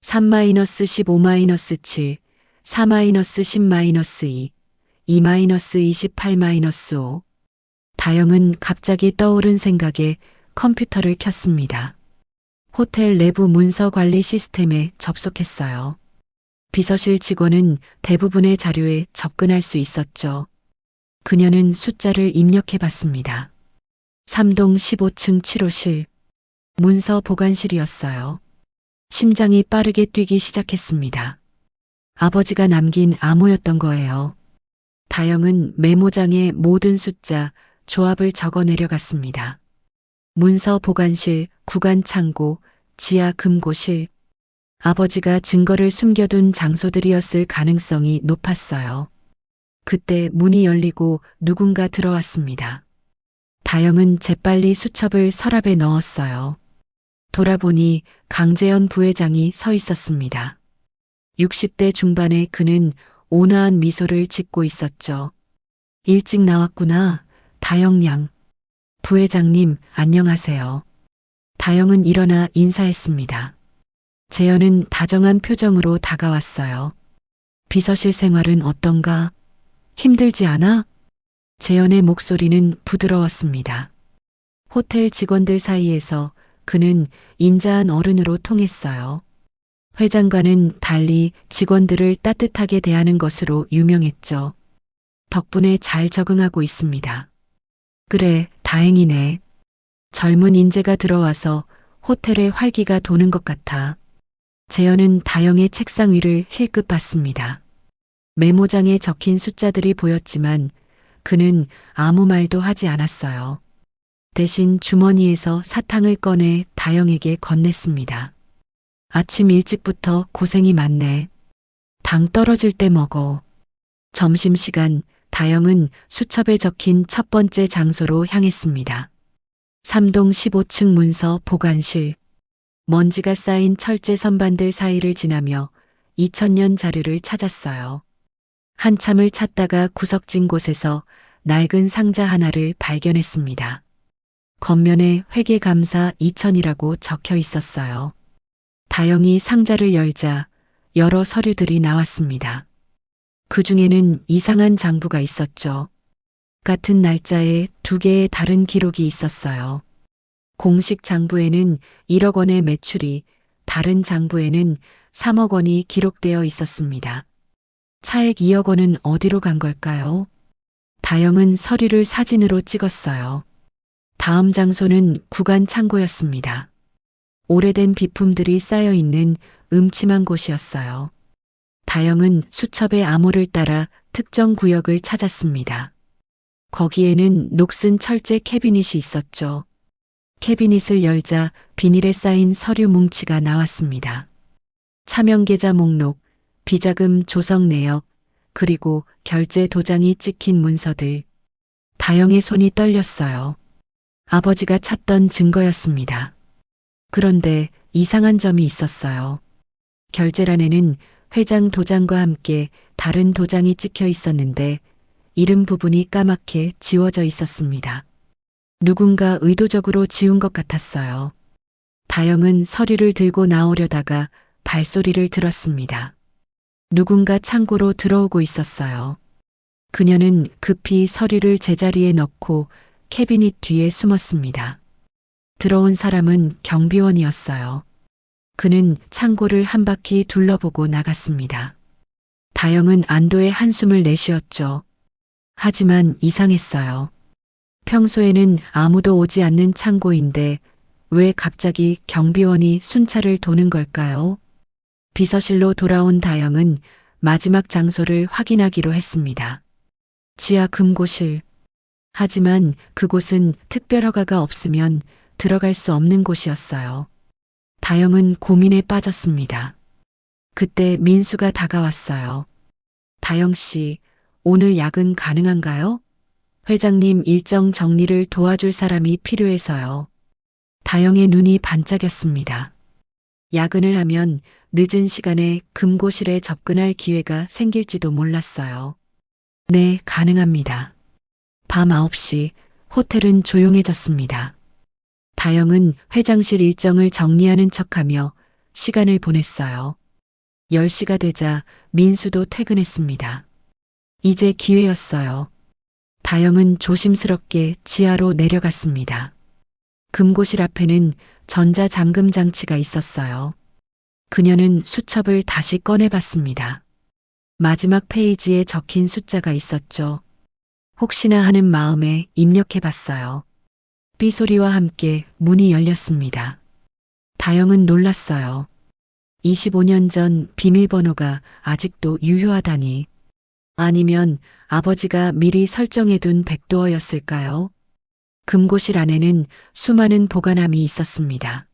3-15-7, 4-10-2, 2-28-5. 다영은 갑자기 떠오른 생각에 컴퓨터를 켰습니다. 호텔 내부 문서 관리 시스템에 접속했어요. 비서실 직원은 대부분의 자료에 접근할 수 있었죠. 그녀는 숫자를 입력해 봤습니다. 3동 15층 7호실. 문서 보관실이었어요. 심장이 빠르게 뛰기 시작했습니다. 아버지가 남긴 암호였던 거예요. 다영은 메모장에 모든 숫자, 조합을 적어 내려갔습니다. 문서 보관실, 구간 창고, 지하 금고실. 아버지가 증거를 숨겨둔 장소들이었을 가능성이 높았어요. 그때 문이 열리고 누군가 들어왔습니다. 다영은 재빨리 수첩을 서랍에 넣었어요. 돌아보니 강재현 부회장이 서 있었습니다. 60대 중반의 그는 온화한 미소를 짓고 있었죠. 일찍 나왔구나, 다영 양. 부회장님, 안녕하세요. 다영은 일어나 인사했습니다. 재현은 다정한 표정으로 다가왔어요. 비서실 생활은 어떤가? 힘들지 않아? 재현의 목소리는 부드러웠습니다. 호텔 직원들 사이에서 그는 인자한 어른으로 통했어요. 회장과는 달리 직원들을 따뜻하게 대하는 것으로 유명했죠. 덕분에 잘 적응하고 있습니다. 그래, 다행이네. 젊은 인재가 들어와서 호텔의 활기가 도는 것 같아. 재현은 다영의 책상 위를 힐끗 봤습니다. 메모장에 적힌 숫자들이 보였지만 그는 아무 말도 하지 않았어요. 대신 주머니에서 사탕을 꺼내 다영에게 건넸습니다. 아침 일찍부터 고생이 많네. 당 떨어질 때 먹어. 점심시간 다영은 수첩에 적힌 첫 번째 장소로 향했습니다. 3동 15층 문서 보관실. 먼지가 쌓인 철제 선반들 사이를 지나며 2000년 자료를 찾았어요. 한참을 찾다가 구석진 곳에서 낡은 상자 하나를 발견했습니다. 겉면에 회계감사 2000이라고 적혀 있었어요. 다영이 상자를 열자 여러 서류들이 나왔습니다. 그 중에는 이상한 장부가 있었죠. 같은 날짜에 2개의 다른 기록이 있었어요. 공식 장부에는 1억 원의 매출이, 다른 장부에는 3억 원이 기록되어 있었습니다. 차액 2억 원은 어디로 간 걸까요? 다영은 서류를 사진으로 찍었어요. 다음 장소는 구간 창고였습니다. 오래된 비품들이 쌓여 있는 음침한 곳이었어요. 다영은 수첩의 암호를 따라 특정 구역을 찾았습니다. 거기에는 녹슨 철제 캐비닛이 있었죠. 캐비닛을 열자 비닐에 쌓인 서류 뭉치가 나왔습니다. 차명계좌 목록, 비자금 조성 내역, 그리고 결제 도장이 찍힌 문서들. 다영의 손이 떨렸어요. 아버지가 찾던 증거였습니다. 그런데 이상한 점이 있었어요. 결제란에는 회장 도장과 함께 다른 도장이 찍혀 있었는데 이름 부분이 까맣게 지워져 있었습니다. 누군가 의도적으로 지운 것 같았어요. 다영은 서류를 들고 나오려다가 발소리를 들었습니다. 누군가 창고로 들어오고 있었어요. 그녀는 급히 서류를 제자리에 넣고 캐비닛 뒤에 숨었습니다. 들어온 사람은 경비원이었어요. 그는 창고를 한 바퀴 둘러보고 나갔습니다. 다영은 안도의 한숨을 내쉬었죠. 하지만 이상했어요. 평소에는 아무도 오지 않는 창고인데 왜 갑자기 경비원이 순찰을 도는 걸까요? 비서실로 돌아온 다영은 마지막 장소를 확인하기로 했습니다. 지하 금고실. 하지만 그곳은 특별허가가 없으면 들어갈 수 없는 곳이었어요. 다영은 고민에 빠졌습니다. 그때 민수가 다가왔어요. 다영 씨, 오늘 야근 가능한가요? 회장님 일정 정리를 도와줄 사람이 필요해서요. 다영의 눈이 반짝였습니다. 야근을 하면 늦은 시간에 금고실에 접근할 기회가 생길지도 몰랐어요. 네, 가능합니다. 밤 9시 호텔은 조용해졌습니다. 다영은 회장실 일정을 정리하는 척하며 시간을 보냈어요. 10시가 되자 민수도 퇴근했습니다. 이제 기회였어요. 다영은 조심스럽게 지하로 내려갔습니다. 금고실 앞에는 전자잠금 장치가 있었어요. 그녀는 수첩을 다시 꺼내봤습니다. 마지막 페이지에 적힌 숫자가 있었죠. 혹시나 하는 마음에 입력해봤어요. 삐소리와 함께 문이 열렸습니다. 다영은 놀랐어요. 25년 전 비밀번호가 아직도 유효하다니. 아니면 아버지가 미리 설정해둔 백도어였을까요? 금고실 안에는 수많은 보관함이 있었습니다.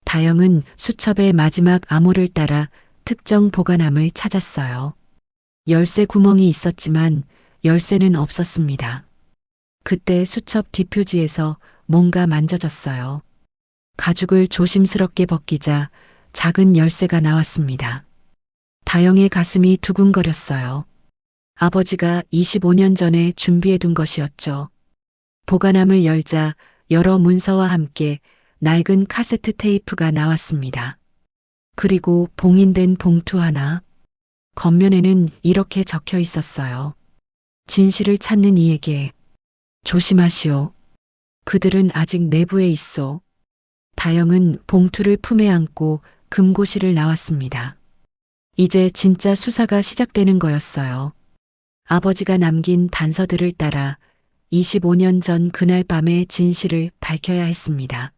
다영은 수첩의 마지막 암호를 따라 특정 보관함을 찾았어요. 열쇠 구멍이 있었지만 열쇠는 없었습니다. 그때 수첩 뒷표지에서 뭔가 만져졌어요. 가죽을 조심스럽게 벗기자 작은 열쇠가 나왔습니다. 다영의 가슴이 두근거렸어요. 아버지가 25년 전에 준비해둔 것이었죠. 보관함을 열자 여러 문서와 함께 낡은 카세트 테이프가 나왔습니다. 그리고 봉인된 봉투 하나. 겉면에는 이렇게 적혀 있었어요. 진실을 찾는 이에게 조심하시오. 그들은 아직 내부에 있어. 다영은 봉투를 품에 안고 금고실을 나왔습니다. 이제 진짜 수사가 시작되는 거였어요. 아버지가 남긴 단서들을 따라 25년 전 그날 밤의 진실을 밝혀야 했습니다.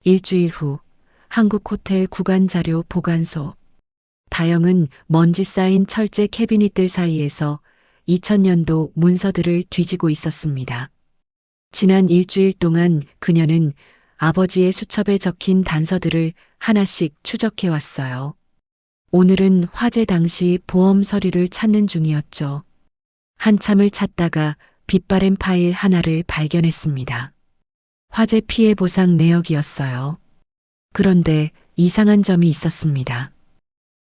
일주일 후 한국호텔 구간자료 보관소. 다영은 먼지 쌓인 철제 캐비닛들 사이에서 2000년도 문서들을 뒤지고 있었습니다. 지난 일주일 동안 그녀는 아버지의 수첩에 적힌 단서들을 하나씩 추적해 왔어요. 오늘은 화재 당시 보험 서류를 찾는 중이었죠. 한참을 찾다가 빛바랜 파일 하나를 발견했습니다. 화재 피해 보상 내역이었어요. 그런데 이상한 점이 있었습니다.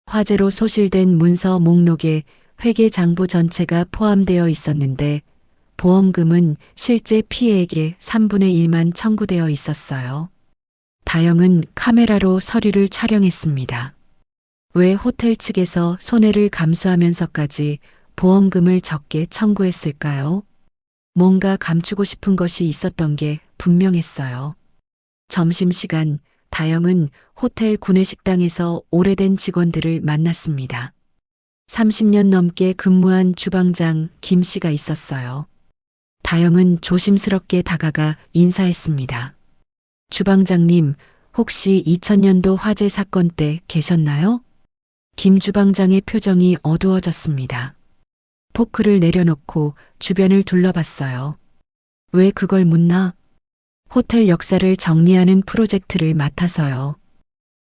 화재로 소실된 문서 목록에 회계 장부 전체가 포함되어 있었는데 보험금은 실제 피해액의 3분의 1만 청구되어 있었어요. 다영은 카메라로 서류를 촬영했습니다. 왜 호텔 측에서 손해를 감수하면서까지 보험금을 적게 청구했을까요? 뭔가 감추고 싶은 것이 있었던 게 분명했어요. 점심시간 다영은 호텔 구내식당에서 오래된 직원들을 만났습니다. 30년 넘게 근무한 주방장 김 씨가 있었어요. 다영은 조심스럽게 다가가 인사했습니다. 주방장님, 혹시 2000년도 화재 사건 때 계셨나요? 김 주방장의 표정이 어두워졌습니다. 포크를 내려놓고 주변을 둘러봤어요. 왜 그걸 묻나? 호텔 역사를 정리하는 프로젝트를 맡아서요.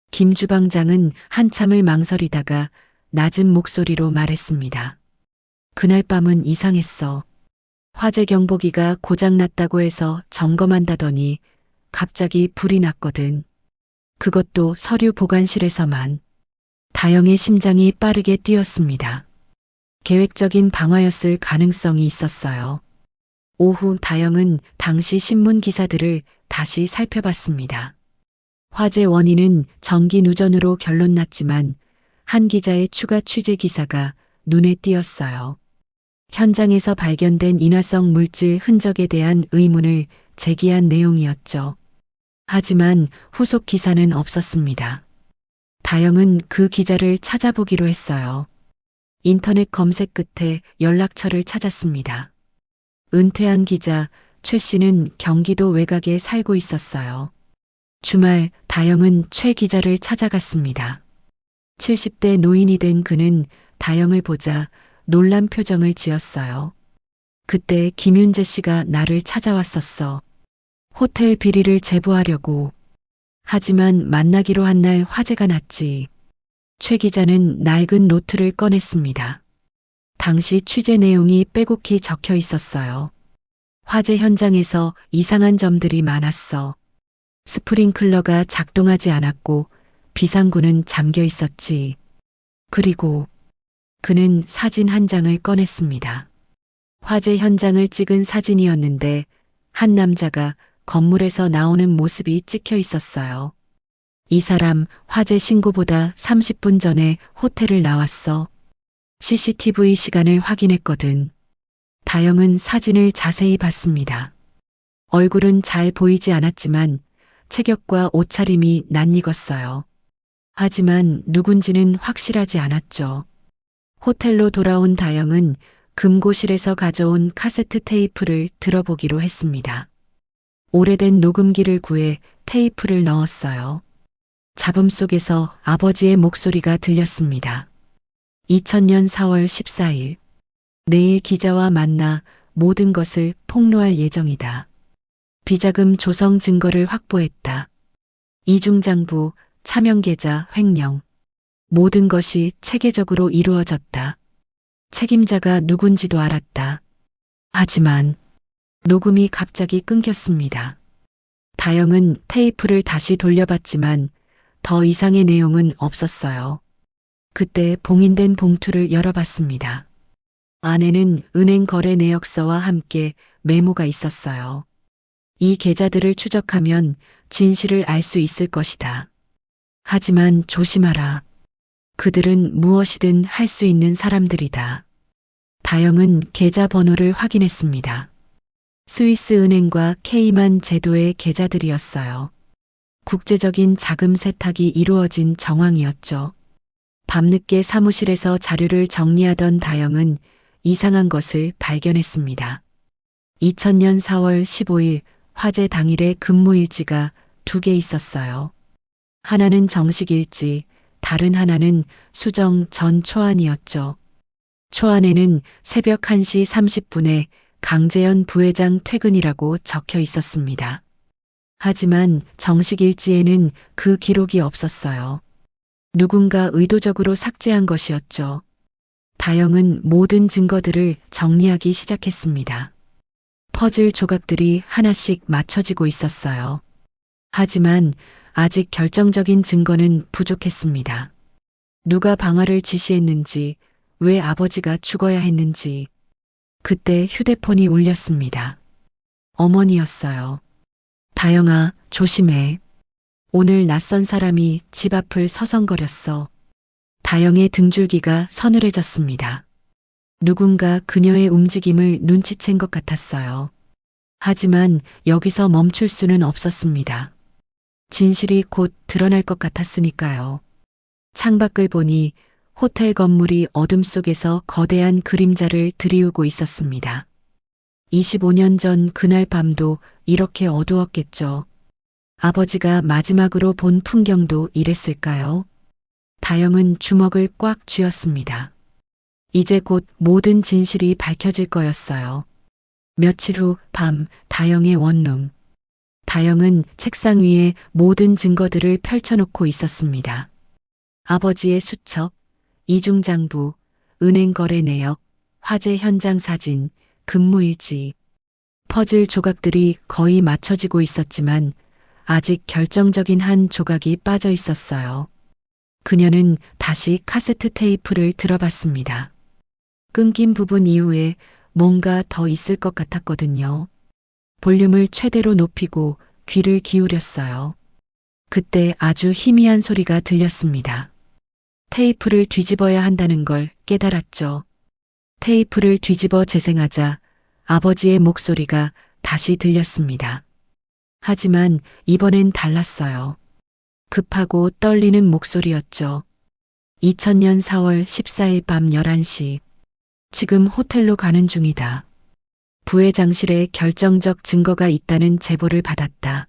김 주방장은 한참을 망설이다가 낮은 목소리로 말했습니다. 그날 밤은 이상했어. 화재 경보기가 고장났다고 해서 점검한다더니 갑자기 불이 났거든. 그것도 서류 보관실에서만. 다영의 심장이 빠르게 뛰었습니다. 계획적인 방화였을 가능성이 있었어요. 오후 다영은 당시 신문 기사들을 다시 살펴봤습니다. 화재 원인은 전기 누전으로 결론 났지만 한 기자의 추가 취재 기사가 눈에 띄었어요. 현장에서 발견된 인화성 물질 흔적에 대한 의문을 제기한 내용이었죠. 하지만 후속 기사는 없었습니다. 다영은 그 기자를 찾아보기로 했어요. 인터넷 검색 끝에 연락처를 찾았습니다. 은퇴한 기자 최 씨는 경기도 외곽에 살고 있었어요. 주말 다영은 최 기자를 찾아갔습니다. 70대 노인이 된 그는 다영을 보자 놀란 표정을 지었어요. 그때 김윤재 씨가 나를 찾아왔었어. 호텔 비리를 제보하려고. 하지만 만나기로 한 날 화재가 났지. 최 기자는 낡은 노트를 꺼냈습니다. 당시 취재 내용이 빼곡히 적혀 있었어요. 화재 현장에서 이상한 점들이 많았어. 스프링클러가 작동하지 않았고 비상구는 잠겨 있었지. 그리고 그는 사진 한 장을 꺼냈습니다. 화재 현장을 찍은 사진이었는데 한 남자가 건물에서 나오는 모습이 찍혀 있었어요. 이 사람 화재 신고보다 30분 전에 호텔을 나왔어. CCTV 시간을 확인했거든. 다영은 사진을 자세히 봤습니다. 얼굴은 잘 보이지 않았지만 체격과 옷차림이 낯익었어요. 하지만 누군지는 확실하지 않았죠. 호텔로 돌아온 다영은 금고실에서 가져온 카세트 테이프를 들어보기로 했습니다. 오래된 녹음기를 구해 테이프를 넣었어요. 잡음 속에서 아버지의 목소리가 들렸습니다. 2000년 4월 14일. 내일 기자와 만나 모든 것을 폭로할 예정이다. 비자금 조성 증거를 확보했다. 이중장부, 차명계좌, 횡령. 모든 것이 체계적으로 이루어졌다. 책임자가 누군지도 알았다. 하지만 녹음이 갑자기 끊겼습니다. 다영은 테이프를 다시 돌려봤지만 더 이상의 내용은 없었어요. 그때 봉인된 봉투를 열어봤습니다. 안에는 은행 거래 내역서와 함께 메모가 있었어요. 이 계좌들을 추적하면 진실을 알 수 있을 것이다. 하지만 조심하라. 그들은 무엇이든 할 수 있는 사람들이다. 다영은 계좌 번호를 확인했습니다. 스위스 은행과 케이만 제도의 계좌들이었어요. 국제적인 자금 세탁이 이루어진 정황이었죠. 밤늦게 사무실에서 자료를 정리하던 다영은 이상한 것을 발견했습니다. 2000년 4월 15일 화재 당일의 근무일지가 2개 있었어요. 하나는 정식일지, 다른 하나는 수정 전 초안이었죠. 초안에는 새벽 1시 30분에 강재현 부회장 퇴근이라고 적혀 있었습니다. 하지만 정식 일지에는 그 기록이 없었어요. 누군가 의도적으로 삭제한 것이었죠. 다영은 모든 증거들을 정리하기 시작했습니다. 퍼즐 조각들이 하나씩 맞춰지고 있었어요. 하지만 아직 결정적인 증거는 부족했습니다. 누가 방화를 지시했는지, 왜 아버지가 죽어야 했는지. 그때 휴대폰이 울렸습니다. 어머니였어요. 다영아, 조심해. 오늘 낯선 사람이 집 앞을 서성거렸어. 다영의 등줄기가 서늘해졌습니다. 누군가 그녀의 움직임을 눈치챈 것 같았어요. 하지만 여기서 멈출 수는 없었습니다. 진실이 곧 드러날 것 같았으니까요. 창밖을 보니 호텔 건물이 어둠 속에서 거대한 그림자를 들이우고 있었습니다. 25년 전 그날 밤도 이렇게 어두웠겠죠. 아버지가 마지막으로 본 풍경도 이랬을까요? 다영은 주먹을 꽉 쥐었습니다. 이제 곧 모든 진실이 밝혀질 거였어요. 며칠 후 밤 다영의 원룸. 다영은 책상 위에 모든 증거들을 펼쳐놓고 있었습니다. 아버지의 수첩, 이중장부, 은행 거래 내역, 화재 현장 사진, 근무일지. 퍼즐 조각들이 거의 맞춰지고 있었지만 아직 결정적인 한 조각이 빠져 있었어요. 그녀는 다시 카세트 테이프를 들어봤습니다. 끊긴 부분 이후에 뭔가 더 있을 것 같았거든요. 볼륨을 최대로 높이고 귀를 기울였어요. 그때 아주 희미한 소리가 들렸습니다. 테이프를 뒤집어야 한다는 걸 깨달았죠. 테이프를 뒤집어 재생하자 아버지의 목소리가 다시 들렸습니다. 하지만 이번엔 달랐어요. 급하고 떨리는 목소리였죠. 2000년 4월 14일 밤 11시. 지금 호텔로 가는 중이다. 부회장실에 결정적 증거가 있다는 제보를 받았다.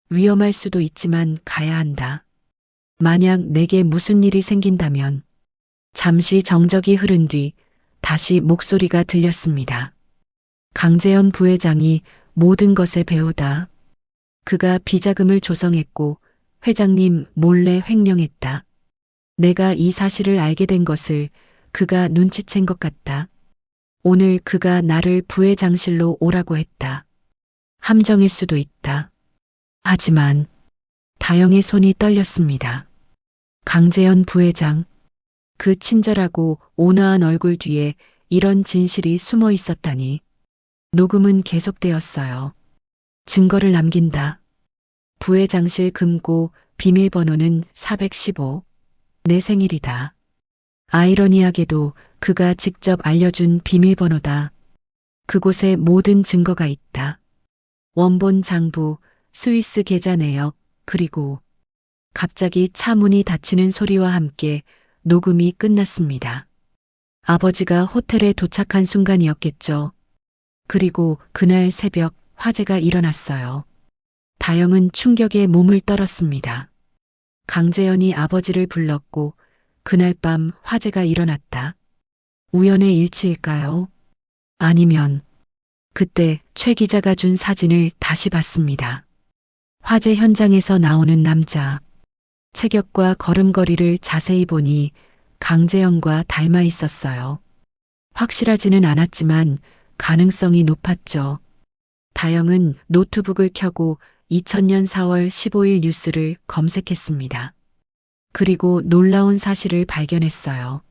위험할 수도 있지만 가야 한다. 만약 내게 무슨 일이 생긴다면. 잠시 정적이 흐른 뒤 다시 목소리가 들렸습니다. 강재현 부회장이 모든 것의 배우다. 그가 비자금을 조성했고 회장님 몰래 횡령했다. 내가 이 사실을 알게 된 것을 그가 눈치챈 것 같다. 오늘 그가 나를 부회장실로 오라고 했다. 함정일 수도 있다. 하지만 다영의 손이 떨렸습니다. 강재현 부회장. 그 친절하고 온화한 얼굴 뒤에 이런 진실이 숨어 있었다니. 녹음은 계속되었어요. 증거를 남긴다. 부회장실 금고 비밀번호는 415. 내 생일이다. 아이러니하게도 그가 직접 알려준 비밀번호다. 그곳에 모든 증거가 있다. 원본 장부, 스위스 계좌 내역, 그리고 갑자기 차 문이 닫히는 소리와 함께 녹음이 끝났습니다. 아버지가 호텔에 도착한 순간이었겠죠. 그리고 그날 새벽 화재가 일어났어요. 다영은 충격에 몸을 떨었습니다. 강재현이 아버지를 불렀고 그날 밤 화재가 일어났다. 우연의 일치일까요? 아니면 그때 최 기자가 준 사진을 다시 봤습니다. 화재 현장에서 나오는 남자. 체격과 걸음걸이를 자세히 보니 강재현과 닮아 있었어요. 확실하지는 않았지만 가능성이 높았죠. 다영은 노트북을 켜고 2000년 4월 15일 뉴스를 검색했습니다. 그리고 놀라운 사실을 발견했어요.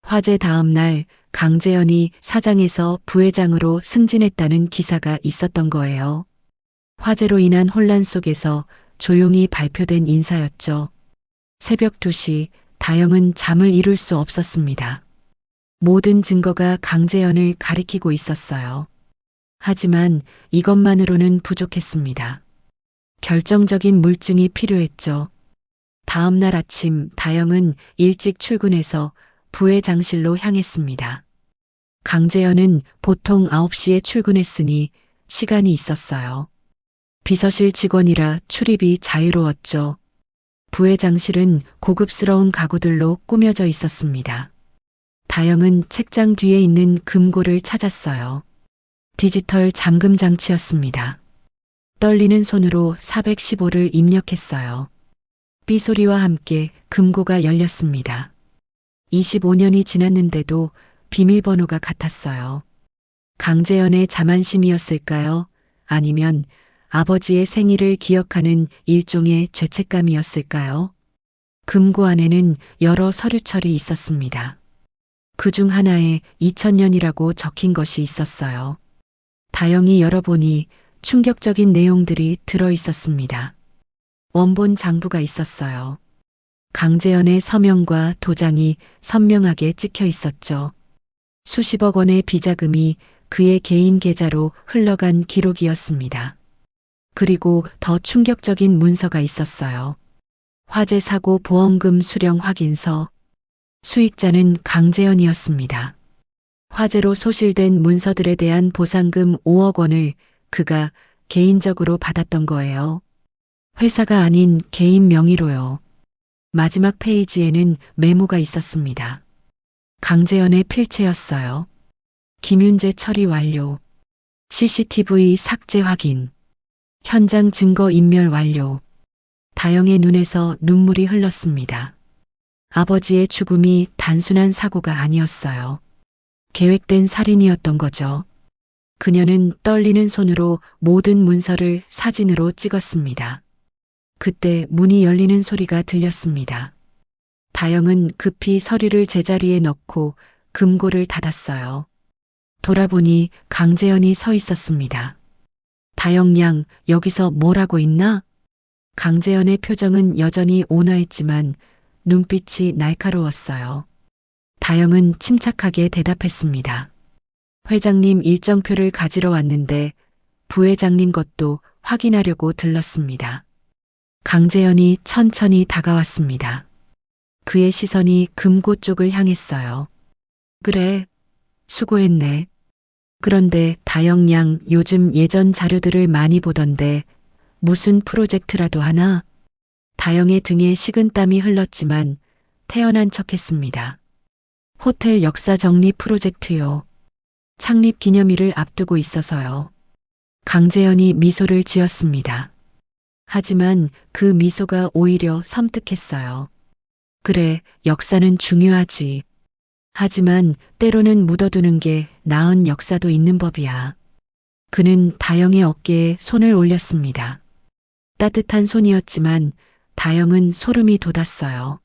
화재 다음 날 강재현이 사장에서 부회장으로 승진했다는 기사가 있었던 거예요. 화재로 인한 혼란 속에서 조용히 발표된 인사였죠. 새벽 2시 다영은 잠을 이룰 수 없었습니다. 모든 증거가 강재현을 가리키고 있었어요. 하지만 이것만으로는 부족했습니다. 결정적인 물증이 필요했죠. 다음 날 아침 다영은 일찍 출근해서 부회장실로 향했습니다. 강재현은 보통 9시에 출근했으니 시간이 있었어요. 비서실 직원이라 출입이 자유로웠죠. 부회장실은 고급스러운 가구들로 꾸며져 있었습니다. 다영은 책장 뒤에 있는 금고를 찾았어요. 디지털 잠금 장치였습니다. 떨리는 손으로 415를 입력했어요. 삐소리와 함께 금고가 열렸습니다. 25년이 지났는데도 비밀번호가 같았어요. 강재현의 자만심이었을까요? 아니면 아버지의 생일을 기억하는 일종의 죄책감이었을까요? 금고 안에는 여러 서류철이 있었습니다. 그중 하나에 2000년이라고 적힌 것이 있었어요. 다영이 열어보니 충격적인 내용들이 들어 있었습니다. 원본 장부가 있었어요. 강재현의 서명과 도장이 선명하게 찍혀 있었죠. 수십억 원의 비자금이 그의 개인 계좌로 흘러간 기록이었습니다. 그리고 더 충격적인 문서가 있었어요. 화재 사고 보험금 수령 확인서. 수익자는 강재현이었습니다. 화재로 소실된 문서들에 대한 보상금 5억 원을 그가 개인적으로 받았던 거예요. 회사가 아닌 개인 명의로요. 마지막 페이지에는 메모가 있었습니다. 강재현의 필체였어요. 김윤재 처리 완료. CCTV 삭제 확인. 현장 증거 인멸 완료. 다영의 눈에서 눈물이 흘렀습니다. 아버지의 죽음이 단순한 사고가 아니었어요. 계획된 살인이었던 거죠. 그녀는 떨리는 손으로 모든 문서를 사진으로 찍었습니다. 그때 문이 열리는 소리가 들렸습니다. 다영은 급히 서류를 제자리에 넣고 금고를 닫았어요. 돌아보니 강재현이 서 있었습니다. 다영 양, 여기서 뭘 하고 있나? 강재현의 표정은 여전히 온화했지만 눈빛이 날카로웠어요. 다영은 침착하게 대답했습니다. 회장님 일정표를 가지러 왔는데 부회장님 것도 확인하려고 들렀습니다. 강재현이 천천히 다가왔습니다. 그의 시선이 금고 쪽을 향했어요. 그래, 수고했네. 그런데 다영 양 요즘 예전 자료들을 많이 보던데 무슨 프로젝트라도 하나? 다영의 등에 식은땀이 흘렀지만 태연한 척했습니다. 호텔 역사 정리 프로젝트요. 창립 기념일을 앞두고 있어서요. 강재현이 미소를 지었습니다. 하지만 그 미소가 오히려 섬뜩했어요. 그래, 역사는 중요하지. 하지만 때로는 묻어두는 게 나은 역사도 있는 법이야. 그는 다영의 어깨에 손을 올렸습니다. 따뜻한 손이었지만 다영은 소름이 돋았어요.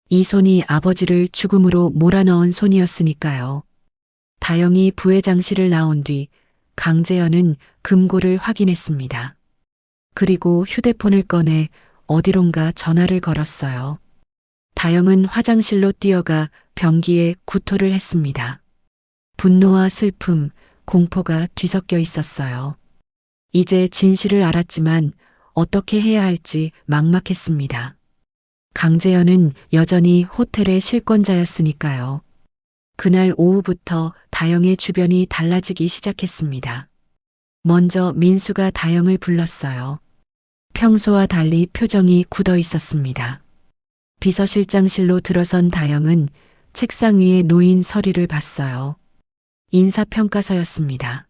이 손이 아버지를 죽음으로 몰아넣은 손이었으니까요. 다영이 부회장실을 나온 뒤 강재현은 금고를 확인했습니다. 그리고 휴대폰을 꺼내 어디론가 전화를 걸었어요. 다영은 화장실로 뛰어가 변기에 구토를 했습니다. 분노와 슬픔, 공포가 뒤섞여 있었어요. 이제 진실을 알았지만 어떻게 해야 할지 막막했습니다. 강재현은 여전히 호텔의 실권자였으니까요. 그날 오후부터 다영의 주변이 달라지기 시작했습니다. 먼저 민수가 다영을 불렀어요. 평소와 달리 표정이 굳어 있었습니다. 비서실장실로 들어선 다영은 책상 위에 놓인 서류를 봤어요. 인사평가서였습니다.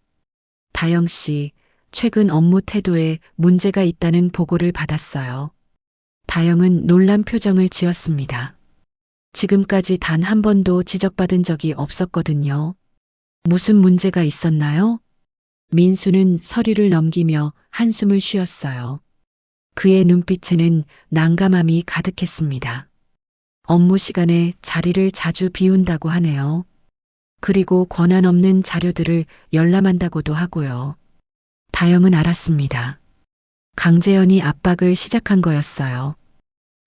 다영 씨, 최근 업무 태도에 문제가 있다는 보고를 받았어요. 다영은 놀란 표정을 지었습니다. 지금까지 단 한 번도 지적받은 적이 없었거든요. 무슨 문제가 있었나요? 민수는 서류를 넘기며 한숨을 쉬었어요. 그의 눈빛에는 난감함이 가득했습니다. 업무 시간에 자리를 자주 비운다고 하네요. 그리고 권한 없는 자료들을 열람한다고도 하고요. 다영은 알았습니다. 강재현이 압박을 시작한 거였어요.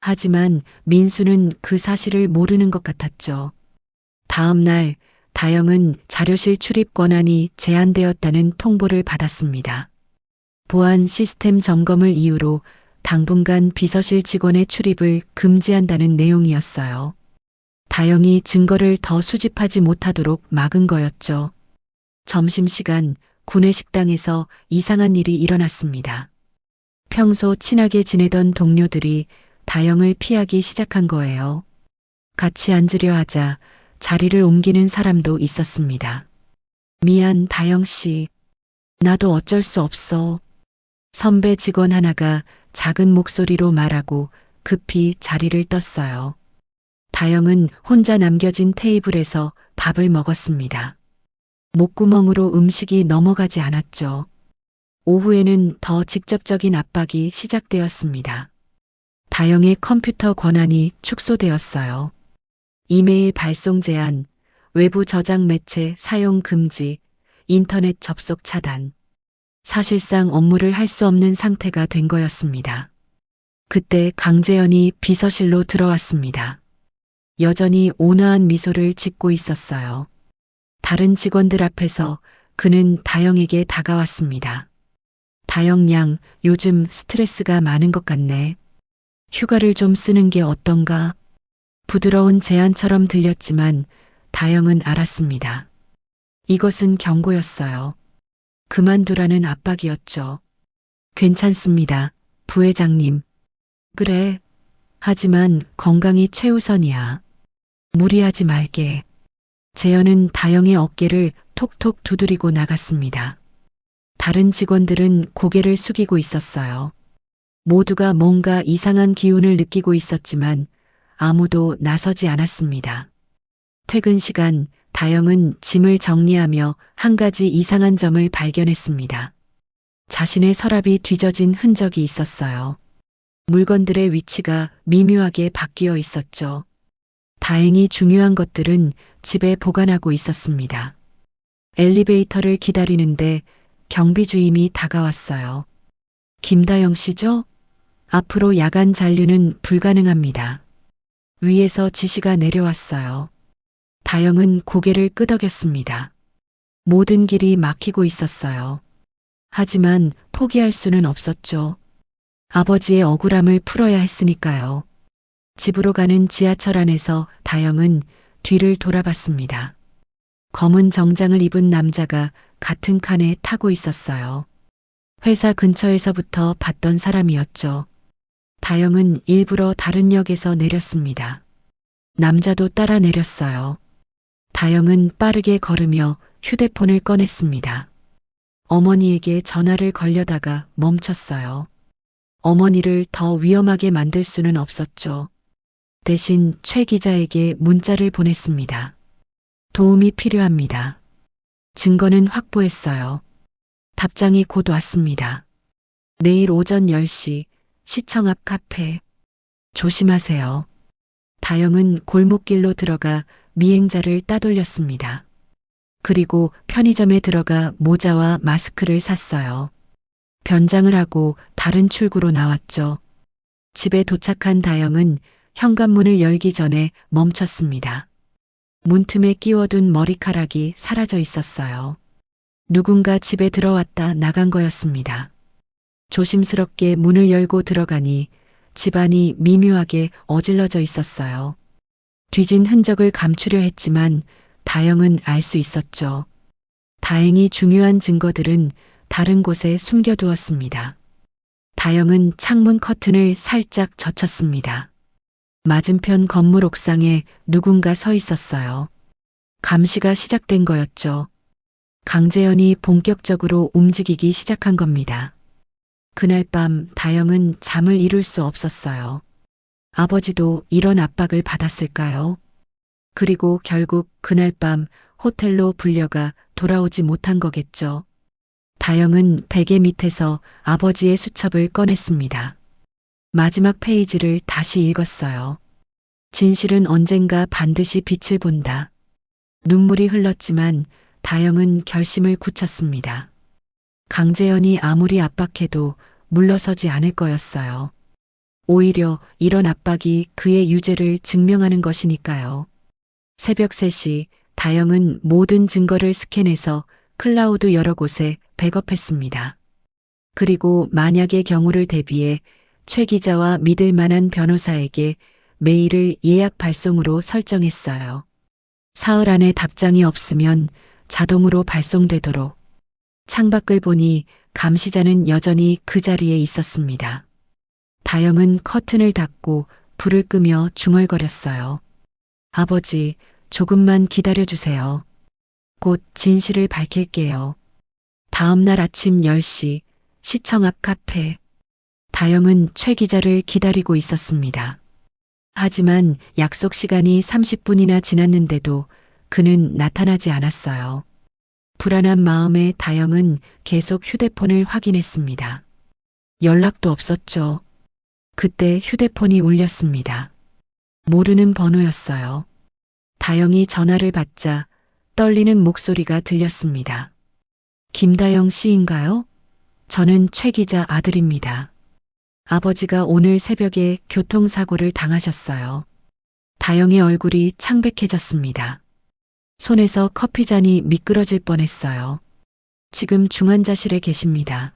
하지만 민수는 그 사실을 모르는 것 같았죠. 다음 날 다영은 자료실 출입 권한이 제한되었다는 통보를 받았습니다. 보안 시스템 점검을 이유로 당분간 비서실 직원의 출입을 금지한다는 내용이었어요. 다영이 증거를 더 수집하지 못하도록 막은 거였죠. 점심시간 구내식당에서 이상한 일이 일어났습니다. 평소 친하게 지내던 동료들이 다영을 피하기 시작한 거예요. 같이 앉으려 하자 자리를 옮기는 사람도 있었습니다. 미안, 다영 씨. 나도 어쩔 수 없어. 선배 직원 하나가 작은 목소리로 말하고 급히 자리를 떴어요. 다영은 혼자 남겨진 테이블에서 밥을 먹었습니다. 목구멍으로 음식이 넘어가지 않았죠. 오후에는 더 직접적인 압박이 시작되었습니다. 다영의 컴퓨터 권한이 축소되었어요. 이메일 발송 제한, 외부 저장 매체 사용 금지, 인터넷 접속 차단. 사실상 업무를 할 수 없는 상태가 된 거였습니다. 그때 강재현이 비서실로 들어왔습니다. 여전히 온화한 미소를 짓고 있었어요. 다른 직원들 앞에서 그는 다영에게 다가왔습니다. 다영 양, 요즘 스트레스가 많은 것 같네. 휴가를 좀 쓰는 게 어떤가? 부드러운 제안처럼 들렸지만 다영은 알았습니다. 이것은 경고였어요. 그만두라는 압박이었죠. 괜찮습니다, 부회장님. 그래. 하지만 건강이 최우선이야. 무리하지 말게. 재현은 다영의 어깨를 톡톡 두드리고 나갔습니다. 다른 직원들은 고개를 숙이고 있었어요. 모두가 뭔가 이상한 기운을 느끼고 있었지만 아무도 나서지 않았습니다. 퇴근 시간 다영은 짐을 정리하며 한 가지 이상한 점을 발견했습니다. 자신의 서랍이 뒤져진 흔적이 있었어요. 물건들의 위치가 미묘하게 바뀌어 있었죠. 다행히 중요한 것들은 집에 보관하고 있었습니다. 엘리베이터를 기다리는데 경비 주임이 다가왔어요. 김다영 씨죠? 앞으로 야간 잔류는 불가능합니다. 위에서 지시가 내려왔어요. 다영은 고개를 끄덕였습니다. 모든 길이 막히고 있었어요. 하지만 포기할 수는 없었죠. 아버지의 억울함을 풀어야 했으니까요. 집으로 가는 지하철 안에서 다영은 뒤를 돌아봤습니다. 검은 정장을 입은 남자가 같은 칸에 타고 있었어요. 회사 근처에서부터 봤던 사람이었죠. 다영은 일부러 다른 역에서 내렸습니다. 남자도 따라 내렸어요. 다영은 빠르게 걸으며 휴대폰을 꺼냈습니다. 어머니에게 전화를 걸려다가 멈췄어요. 어머니를 더 위험하게 만들 수는 없었죠. 대신 최 기자에게 문자를 보냈습니다. 도움이 필요합니다. 증거는 확보했어요. 답장이 곧 왔습니다. 내일 오전 10시 시청 앞 카페. 조심하세요. 다영은 골목길로 들어가 미행자를 따돌렸습니다. 그리고 편의점에 들어가 모자와 마스크를 샀어요. 변장을 하고 다른 출구로 나왔죠. 집에 도착한 다영은 현관문을 열기 전에 멈췄습니다. 문틈에 끼워둔 머리카락이 사라져 있었어요. 누군가 집에 들어왔다 나간 거였습니다. 조심스럽게 문을 열고 들어가니 집안이 미묘하게 어질러져 있었어요. 뒤진 흔적을 감추려 했지만 다영은 알 수 있었죠. 다행히 중요한 증거들은 다른 곳에 숨겨두었습니다. 다영은 창문 커튼을 살짝 젖혔습니다. 맞은편 건물 옥상에 누군가 서 있었어요. 감시가 시작된 거였죠. 강재현이 본격적으로 움직이기 시작한 겁니다. 그날 밤 다영은 잠을 이룰 수 없었어요. 아버지도 이런 압박을 받았을까요? 그리고 결국 그날 밤 호텔로 불려가 돌아오지 못한 거겠죠. 다영은 베개 밑에서 아버지의 수첩을 꺼냈습니다. 마지막 페이지를 다시 읽었어요. 진실은 언젠가 반드시 빛을 본다. 눈물이 흘렀지만 다영은 결심을 굳혔습니다. 강재현이 아무리 압박해도 물러서지 않을 거였어요. 오히려 이런 압박이 그의 유죄를 증명하는 것이니까요. 새벽 3시 다영은 모든 증거를 스캔해서 클라우드 여러 곳에 백업했습니다. 그리고 만약의 경우를 대비해 최 기자와 믿을 만한 변호사에게 메일을 예약 발송으로 설정했어요. 사흘 안에 답장이 없으면 자동으로 발송되도록. 창밖을 보니 감시자는 여전히 그 자리에 있었습니다. 다영은 커튼을 닫고 불을 끄며 중얼거렸어요. 아버지, 조금만 기다려주세요. 곧 진실을 밝힐게요. 다음 날 아침 10시 시청 앞 카페. 다영은 최 기자를 기다리고 있었습니다. 하지만 약속 시간이 30분이나 지났는데도 그는 나타나지 않았어요. 불안한 마음에 다영은 계속 휴대폰을 확인했습니다. 연락도 없었죠. 그때 휴대폰이 울렸습니다. 모르는 번호였어요. 다영이 전화를 받자 떨리는 목소리가 들렸습니다. 김다영 씨인가요? 저는 최 기자 아들입니다. 아버지가 오늘 새벽에 교통사고를 당하셨어요. 다영의 얼굴이 창백해졌습니다. 손에서 커피잔이 미끄러질 뻔했어요. 지금 중환자실에 계십니다.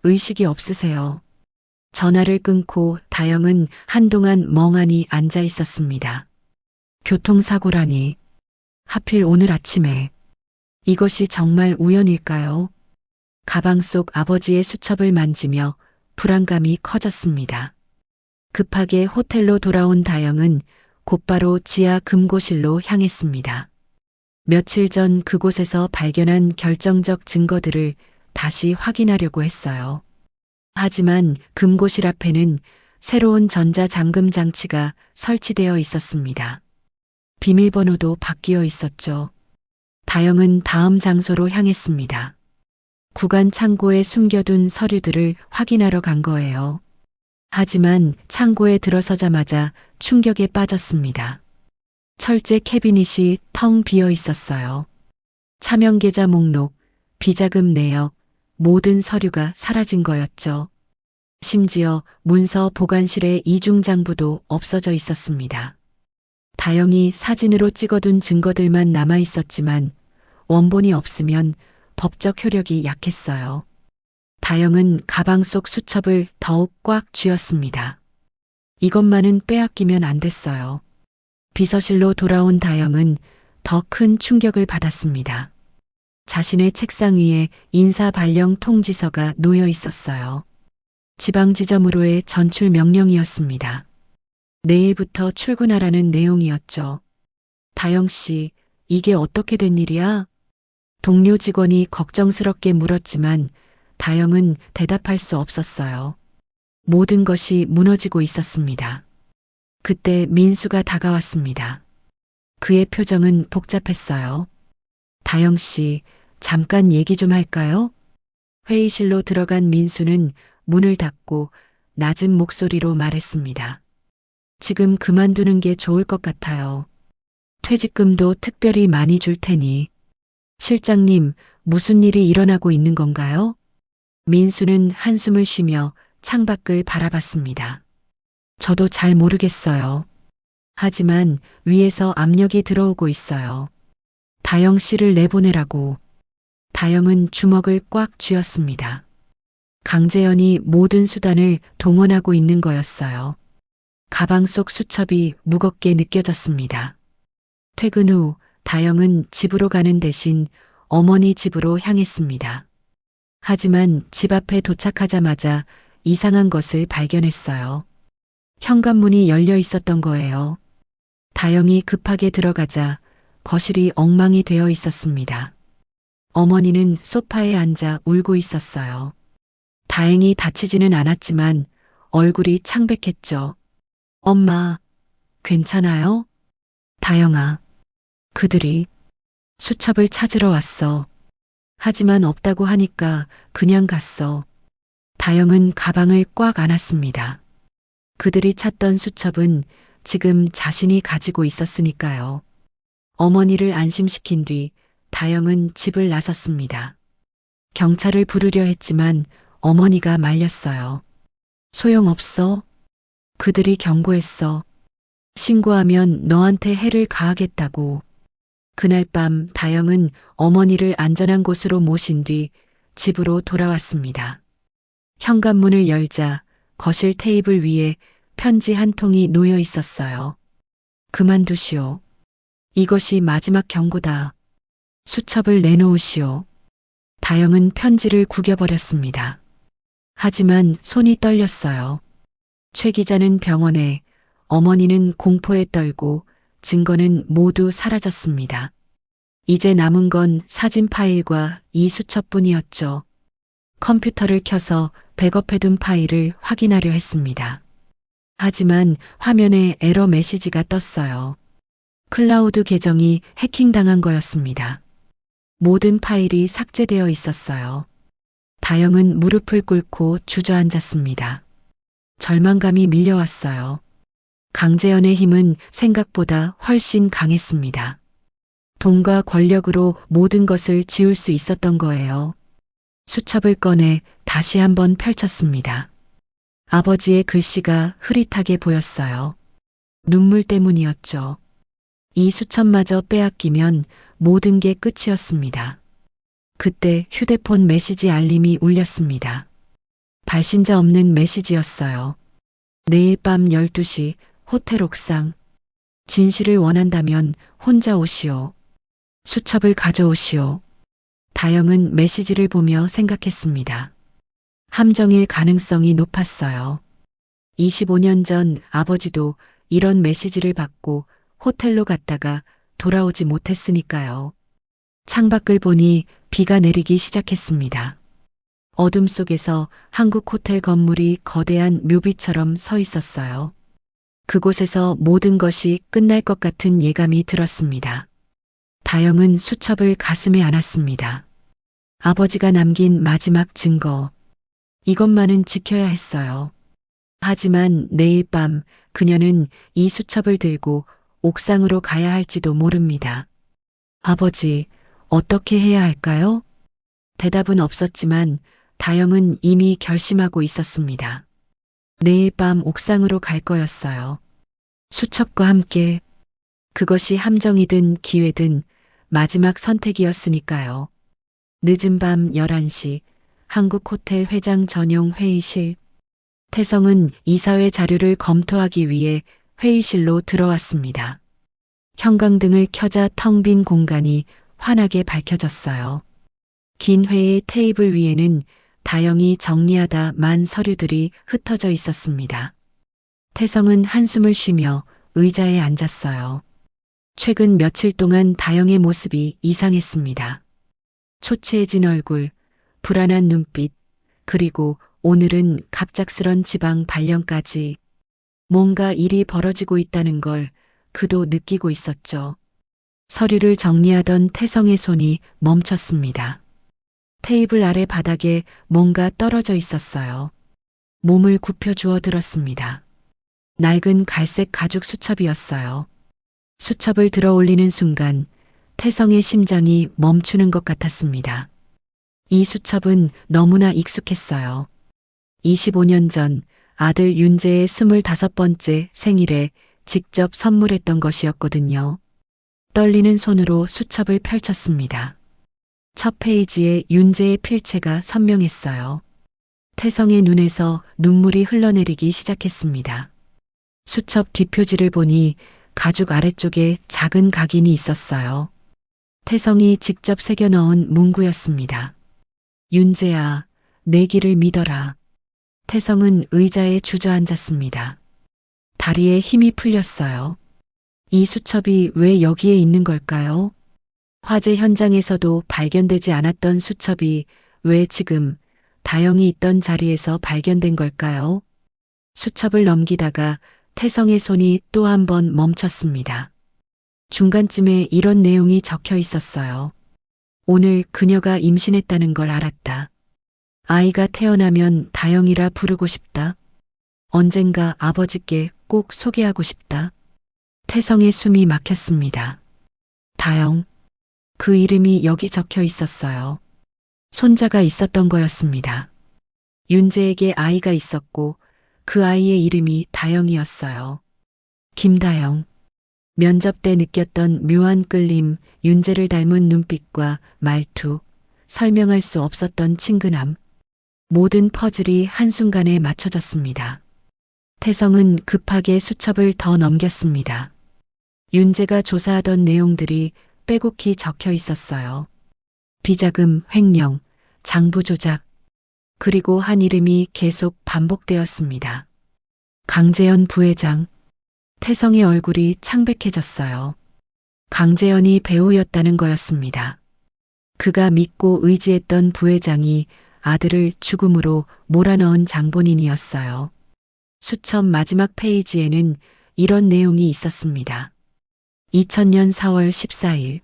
의식이 없으세요. 전화를 끊고 다영은 한동안 멍하니 앉아 있었습니다. 교통사고라니. 하필 오늘 아침에. 이것이 정말 우연일까요? 가방 속 아버지의 수첩을 만지며 불안감이 커졌습니다. 급하게 호텔로 돌아온 다영은 곧바로 지하 금고실로 향했습니다. 며칠 전 그곳에서 발견한 결정적 증거들을 다시 확인하려고 했어요. 하지만 금고실 앞에는 새로운 전자잠금 장치가 설치되어 있었습니다. 비밀번호도 바뀌어 있었죠. 다영은 다음 장소로 향했습니다. 구간 창고에 숨겨둔 서류들을 확인하러 간 거예요. 하지만 창고에 들어서자마자 충격에 빠졌습니다. 철제 캐비닛이 텅 비어 있었어요. 차명 계좌 목록, 비자금 내역, 모든 서류가 사라진 거였죠. 심지어 문서 보관실의 이중장부도 없어져 있었습니다. 다영이 사진으로 찍어둔 증거들만 남아 있었지만 원본이 없으면 법적 효력이 약했어요. 다영은 가방 속 수첩을 더욱 꽉 쥐었습니다. 이것만은 빼앗기면 안 됐어요. 비서실로 돌아온 다영은 더 큰 충격을 받았습니다. 자신의 책상 위에 인사 발령 통지서가 놓여 있었어요. 지방지점으로의 전출 명령이었습니다. 내일부터 출근하라는 내용이었죠. 다영 씨, 이게 어떻게 된 일이야? 동료 직원이 걱정스럽게 물었지만 다영은 대답할 수 없었어요. 모든 것이 무너지고 있었습니다. 그때 민수가 다가왔습니다. 그의 표정은 복잡했어요. 다영 씨, 잠깐 얘기 좀 할까요? 회의실로 들어간 민수는 문을 닫고 낮은 목소리로 말했습니다. 지금 그만두는 게 좋을 것 같아요. 퇴직금도 특별히 많이 줄 테니. 실장님, 무슨 일이 일어나고 있는 건가요? 민수는 한숨을 쉬며 창밖을 바라봤습니다. 저도 잘 모르겠어요. 하지만 위에서 압력이 들어오고 있어요. 다영 씨를 내보내라고. 다영은 주먹을 꽉 쥐었습니다. 강재현이 모든 수단을 동원하고 있는 거였어요. 가방 속 수첩이 무겁게 느껴졌습니다. 퇴근 후 다영은 집으로 가는 대신 어머니 집으로 향했습니다. 하지만 집 앞에 도착하자마자 이상한 것을 발견했어요. 현관문이 열려 있었던 거예요. 다영이 급하게 들어가자 거실이 엉망이 되어 있었습니다. 어머니는 소파에 앉아 울고 있었어요. 다행히 다치지는 않았지만 얼굴이 창백했죠. 엄마, 괜찮아요? 다영아, 그들이 수첩을 찾으러 왔어. 하지만 없다고 하니까 그냥 갔어. 다영은 가방을 꽉 안았습니다. 그들이 찾던 수첩은 지금 자신이 가지고 있었으니까요. 어머니를 안심시킨 뒤 다영은 집을 나섰습니다. 경찰을 부르려 했지만 어머니가 말렸어요. 소용없어. 그들이 경고했어. 신고하면 너한테 해를 가하겠다고. 그날 밤 다영은 어머니를 안전한 곳으로 모신 뒤 집으로 돌아왔습니다. 현관문을 열자 거실 테이블 위에 편지 한 통이 놓여 있었어요. 그만두시오. 이것이 마지막 경고다. 수첩을 내놓으시오. 다영은 편지를 구겨버렸습니다. 하지만 손이 떨렸어요. 최 기자는 병원에, 어머니는 공포에 떨고 증거는 모두 사라졌습니다. 이제 남은 건 사진 파일과 이 수첩뿐이었죠. 컴퓨터를 켜서 백업해둔 파일을 확인하려 했습니다. 하지만 화면에 에러 메시지가 떴어요. 클라우드 계정이 해킹당한 거였습니다. 모든 파일이 삭제되어 있었어요. 다영은 무릎을 꿇고 주저앉았습니다. 절망감이 밀려왔어요. 강재현의 힘은 생각보다 훨씬 강했습니다. 돈과 권력으로 모든 것을 지울 수 있었던 거예요. 수첩을 꺼내 다시 한번 펼쳤습니다. 아버지의 글씨가 흐릿하게 보였어요. 눈물 때문이었죠. 이 수첩마저 빼앗기면 모든 게 끝이었습니다. 그때 휴대폰 메시지 알림이 울렸습니다. 발신자 없는 메시지였어요. 내일 밤 12시 호텔 옥상. 진실을 원한다면 혼자 오시오. 수첩을 가져오시오. 다영은 메시지를 보며 생각했습니다. 함정일 가능성이 높았어요. 25년 전 아버지도 이런 메시지를 받고 호텔로 갔다가 돌아오지 못했으니까요. 창밖을 보니 비가 내리기 시작했습니다. 어둠 속에서 한국 호텔 건물이 거대한 묘비처럼 서 있었어요. 그곳에서 모든 것이 끝날 것 같은 예감이 들었습니다. 다영은 수첩을 가슴에 안았습니다. 아버지가 남긴 마지막 증거. 이것만은 지켜야 했어요. 하지만 내일 밤 그녀는 이 수첩을 들고 옥상으로 가야 할지도 모릅니다. 아버지, 어떻게 해야 할까요? 대답은 없었지만 다영은 이미 결심하고 있었습니다. 내일 밤 옥상으로 갈 거였어요. 수첩과 함께. 그것이 함정이든 기회든 마지막 선택이었으니까요. 늦은 밤 11시 한국호텔 회장 전용 회의실. 태성은 이사회 자료를 검토하기 위해 회의실로 들어왔습니다. 형광등을 켜자 텅 빈 공간이 환하게 밝혀졌어요. 긴 회의 테이블 위에는 다영이 정리하다 만 서류들이 흩어져 있었습니다. 태성은 한숨을 쉬며 의자에 앉았어요. 최근 며칠 동안 다영의 모습이 이상했습니다. 초췌해진 얼굴, 불안한 눈빛, 그리고 오늘은 갑작스런 지방 발령까지. 뭔가 일이 벌어지고 있다는 걸 그도 느끼고 있었죠. 서류를 정리하던 태성의 손이 멈췄습니다. 테이블 아래 바닥에 뭔가 떨어져 있었어요. 몸을 굽혀 주워 들었습니다. 낡은 갈색 가죽 수첩이었어요. 수첩을 들어 올리는 순간 태성의 심장이 멈추는 것 같았습니다. 이 수첩은 너무나 익숙했어요. 25년 전 아들 윤재의 25번째 생일에 직접 선물했던 것이었거든요. 떨리는 손으로 수첩을 펼쳤습니다. 첫 페이지에 윤재의 필체가 선명했어요. 태성의 눈에서 눈물이 흘러내리기 시작했습니다. 수첩 뒷표지를 보니 가죽 아래쪽에 작은 각인이 있었어요. 태성이 직접 새겨 넣은 문구였습니다. 윤재야, 내 길을 믿어라. 태성은 의자에 주저앉았습니다. 다리에 힘이 풀렸어요. 이 수첩이 왜 여기에 있는 걸까요? 화재 현장에서도 발견되지 않았던 수첩이 왜 지금 다영이 있던 자리에서 발견된 걸까요? 수첩을 넘기다가 태성의 손이 또 한 번 멈췄습니다. 중간쯤에 이런 내용이 적혀 있었어요. 오늘 그녀가 임신했다는 걸 알았다. 아이가 태어나면 다영이라 부르고 싶다. 언젠가 아버지께 꼭 소개하고 싶다. 태성의 숨이 막혔습니다. 다영. 그 이름이 여기 적혀 있었어요. 손자가 있었던 거였습니다. 윤재에게 아이가 있었고 그 아이의 이름이 다영이었어요. 김다영. 면접 때 느꼈던 묘한 끌림, 윤재를 닮은 눈빛과 말투, 설명할 수 없었던 친근함. 모든 퍼즐이 한순간에 맞춰졌습니다. 태성은 급하게 수첩을 더 넘겼습니다. 윤재가 조사하던 내용들이 빼곡히 적혀 있었어요. 비자금, 횡령, 장부 조작, 그리고 한 이름이 계속 반복되었습니다. 강재현 부회장. 태성의 얼굴이 창백해졌어요. 강재현이 배우였다는 거였습니다. 그가 믿고 의지했던 부회장이 아들을 죽음으로 몰아넣은 장본인이었어요. 수첩 마지막 페이지에는 이런 내용이 있었습니다. 2000년 4월 14일.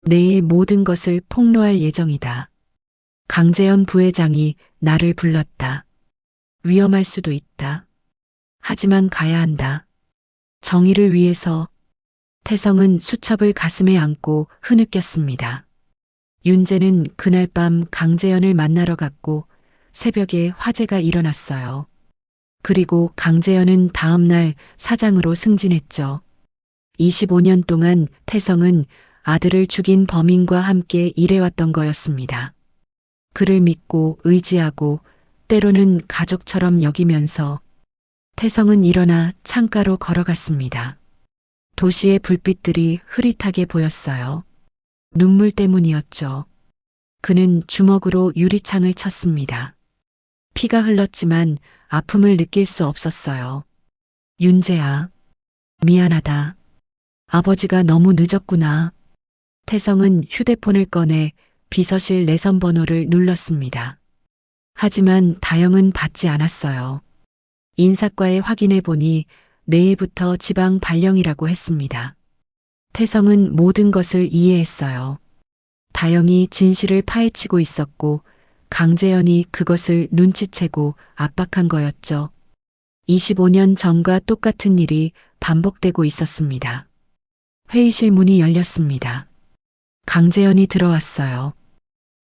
내일 모든 것을 폭로할 예정이다. 강재현 부회장이 나를 불렀다. 위험할 수도 있다. 하지만 가야 한다. 정의를 위해서. 태성은 수첩을 가슴에 안고 흐느꼈습니다. 윤재는 그날 밤 강재현을 만나러 갔고 새벽에 화재가 일어났어요. 그리고 강재현은 다음 날 사장으로 승진했죠. 25년 동안 태성은 아들을 죽인 범인과 함께 일해왔던 거였습니다. 그를 믿고 의지하고 때로는 가족처럼 여기면서 태성은 일어나 창가로 걸어갔습니다. 도시의 불빛들이 흐릿하게 보였어요. 눈물 때문이었죠. 그는 주먹으로 유리창을 쳤습니다. 피가 흘렀지만 아픔을 느낄 수 없었어요. 윤재야, 미안하다. 아버지가 너무 늦었구나. 태성은 휴대폰을 꺼내 비서실 내선 번호를 눌렀습니다. 하지만 다영은 받지 않았어요. 인사과에 확인해 보니 내일부터 지방 발령이라고 했습니다. 태성은 모든 것을 이해했어요. 다영이 진실을 파헤치고 있었고 강재현이 그것을 눈치채고 압박한 거였죠. 25년 전과 똑같은 일이 반복되고 있었습니다. 회의실 문이 열렸습니다. 강재현이 들어왔어요.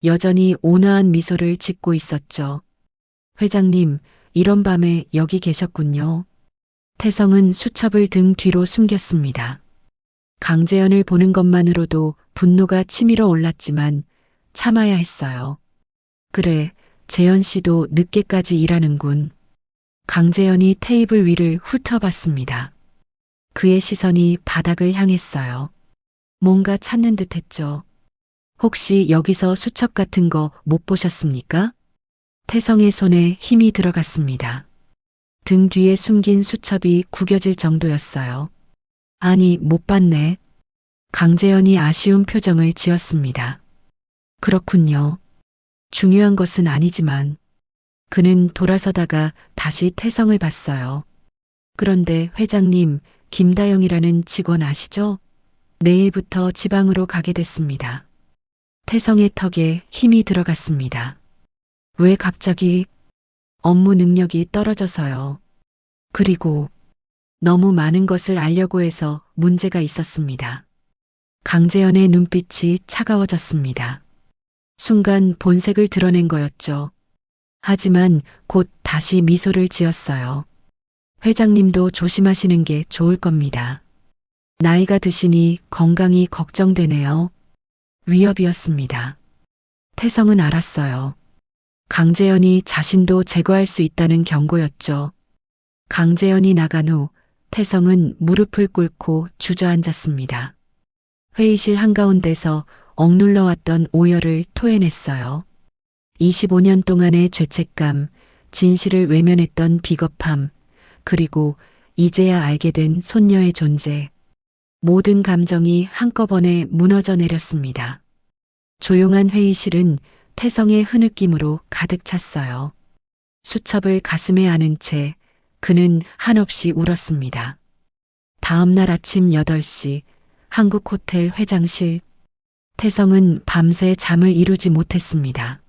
여전히 온화한 미소를 짓고 있었죠. 회장님, 이런 밤에 여기 계셨군요. 태성은 수첩을 등 뒤로 숨겼습니다. 강재현을 보는 것만으로도 분노가 치밀어 올랐지만 참아야 했어요. 그래, 재현 씨도 늦게까지 일하는군. 강재현이 테이블 위를 훑어봤습니다. 그의 시선이 바닥을 향했어요. 뭔가 찾는 듯 했죠. 혹시 여기서 수첩 같은 거 못 보셨습니까? 태성의 손에 힘이 들어갔습니다. 등 뒤에 숨긴 수첩이 구겨질 정도였어요. 아니, 못 봤네. 강재현이 아쉬운 표정을 지었습니다. 그렇군요. 중요한 것은 아니지만 그는 돌아서다가 다시 태성을 봤어요. 그런데 회장님, 김다영이라는 직원 아시죠? 내일부터 지방으로 가게 됐습니다. 태성의 턱에 힘이 들어갔습니다. 왜 갑자기? 업무 능력이 떨어져서요. 그리고 너무 많은 것을 알려고 해서 문제가 있었습니다. 강재현의 눈빛이 차가워졌습니다. 순간 본색을 드러낸 거였죠. 하지만 곧 다시 미소를 지었어요. 회장님도 조심하시는 게 좋을 겁니다. 나이가 드시니 건강이 걱정되네요. 위협이었습니다. 태성은 알았어요. 강재현이 자신도 제거할 수 있다는 경고였죠. 강재현이 나간 후 태성은 무릎을 꿇고 주저앉았습니다. 회의실 한가운데서 억눌러 왔던 오열을 토해냈어요. 25년 동안의 죄책감, 진실을 외면했던 비겁함, 그리고 이제야 알게 된 손녀의 존재. 모든 감정이 한꺼번에 무너져 내렸습니다. 조용한 회의실은 태성의 흐느낌으로 가득 찼어요. 수첩을 가슴에 안은 채 그는 한없이 울었습니다. 다음 날 아침 8시 한국 호텔 회장실. 태성은 밤새 잠을 이루지 못했습니다.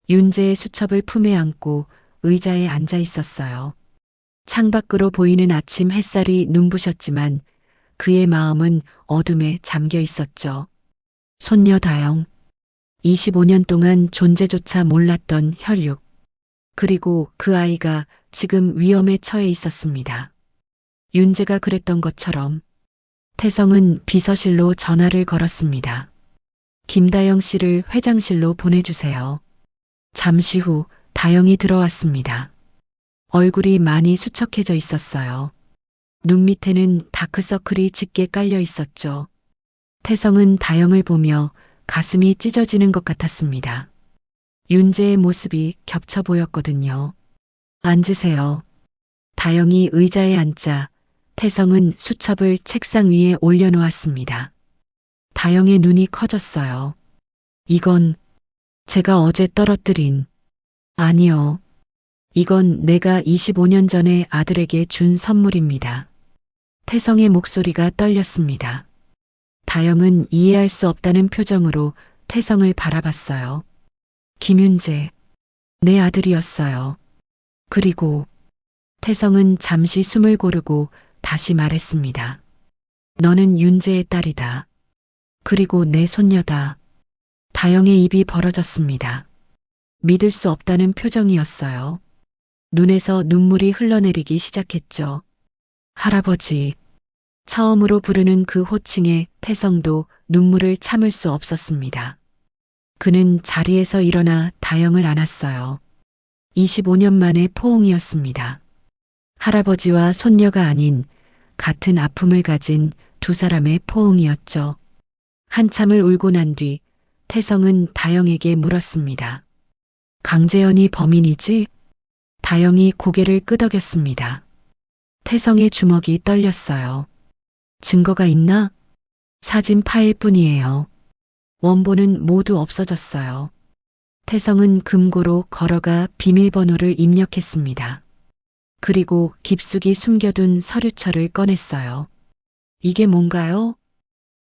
윤재의 수첩을 품에 안고 의자에 앉아 있었어요. 창밖으로 보이는 아침 햇살이 눈부셨지만 그의 마음은 어둠에 잠겨 있었죠. 손녀 다영. 25년 동안 존재조차 몰랐던 혈육. 그리고 그 아이가 지금 위험에 처해 있었습니다. 윤재가 그랬던 것처럼. 태성은 비서실로 전화를 걸었습니다. 김다영 씨를 회장실로 보내주세요. 잠시 후 다영이 들어왔습니다. 얼굴이 많이 수척해져 있었어요. 눈 밑에는 다크서클이 짙게 깔려 있었죠. 태성은 다영을 보며 가슴이 찢어지는 것 같았습니다. 윤재의 모습이 겹쳐 보였거든요. 앉으세요. 다영이 의자에 앉자 태성은 수첩을 책상 위에 올려놓았습니다. 다영의 눈이 커졌어요. 이건 제가 어제 떨어뜨린. 아니요. 이건 내가 25년 전에 아들에게 준 선물입니다. 태성의 목소리가 떨렸습니다. 다영은 이해할 수 없다는 표정으로 태성을 바라봤어요. 김윤재, 내 아들이었어요. 그리고 태성은 잠시 숨을 고르고 다시 말했습니다. 너는 윤재의 딸이다. 그리고 내 손녀다. 다영의 입이 벌어졌습니다. 믿을 수 없다는 표정이었어요. 눈에서 눈물이 흘러내리기 시작했죠. 할아버지. 처음으로 부르는 그 호칭에 태성도 눈물을 참을 수 없었습니다. 그는 자리에서 일어나 다영을 안았어요. 25년 만의 포옹이었습니다. 할아버지와 손녀가 아닌 같은 아픔을 가진 두 사람의 포옹이었죠. 한참을 울고 난 뒤 태성은 다영에게 물었습니다. 강재현이 범인이지? 다영이 고개를 끄덕였습니다. 태성의 주먹이 떨렸어요. 증거가 있나? 사진 파일 뿐이에요. 원본은 모두 없어졌어요. 태성은 금고로 걸어가 비밀번호를 입력했습니다. 그리고 깊숙이 숨겨둔 서류철을 꺼냈어요. 이게 뭔가요?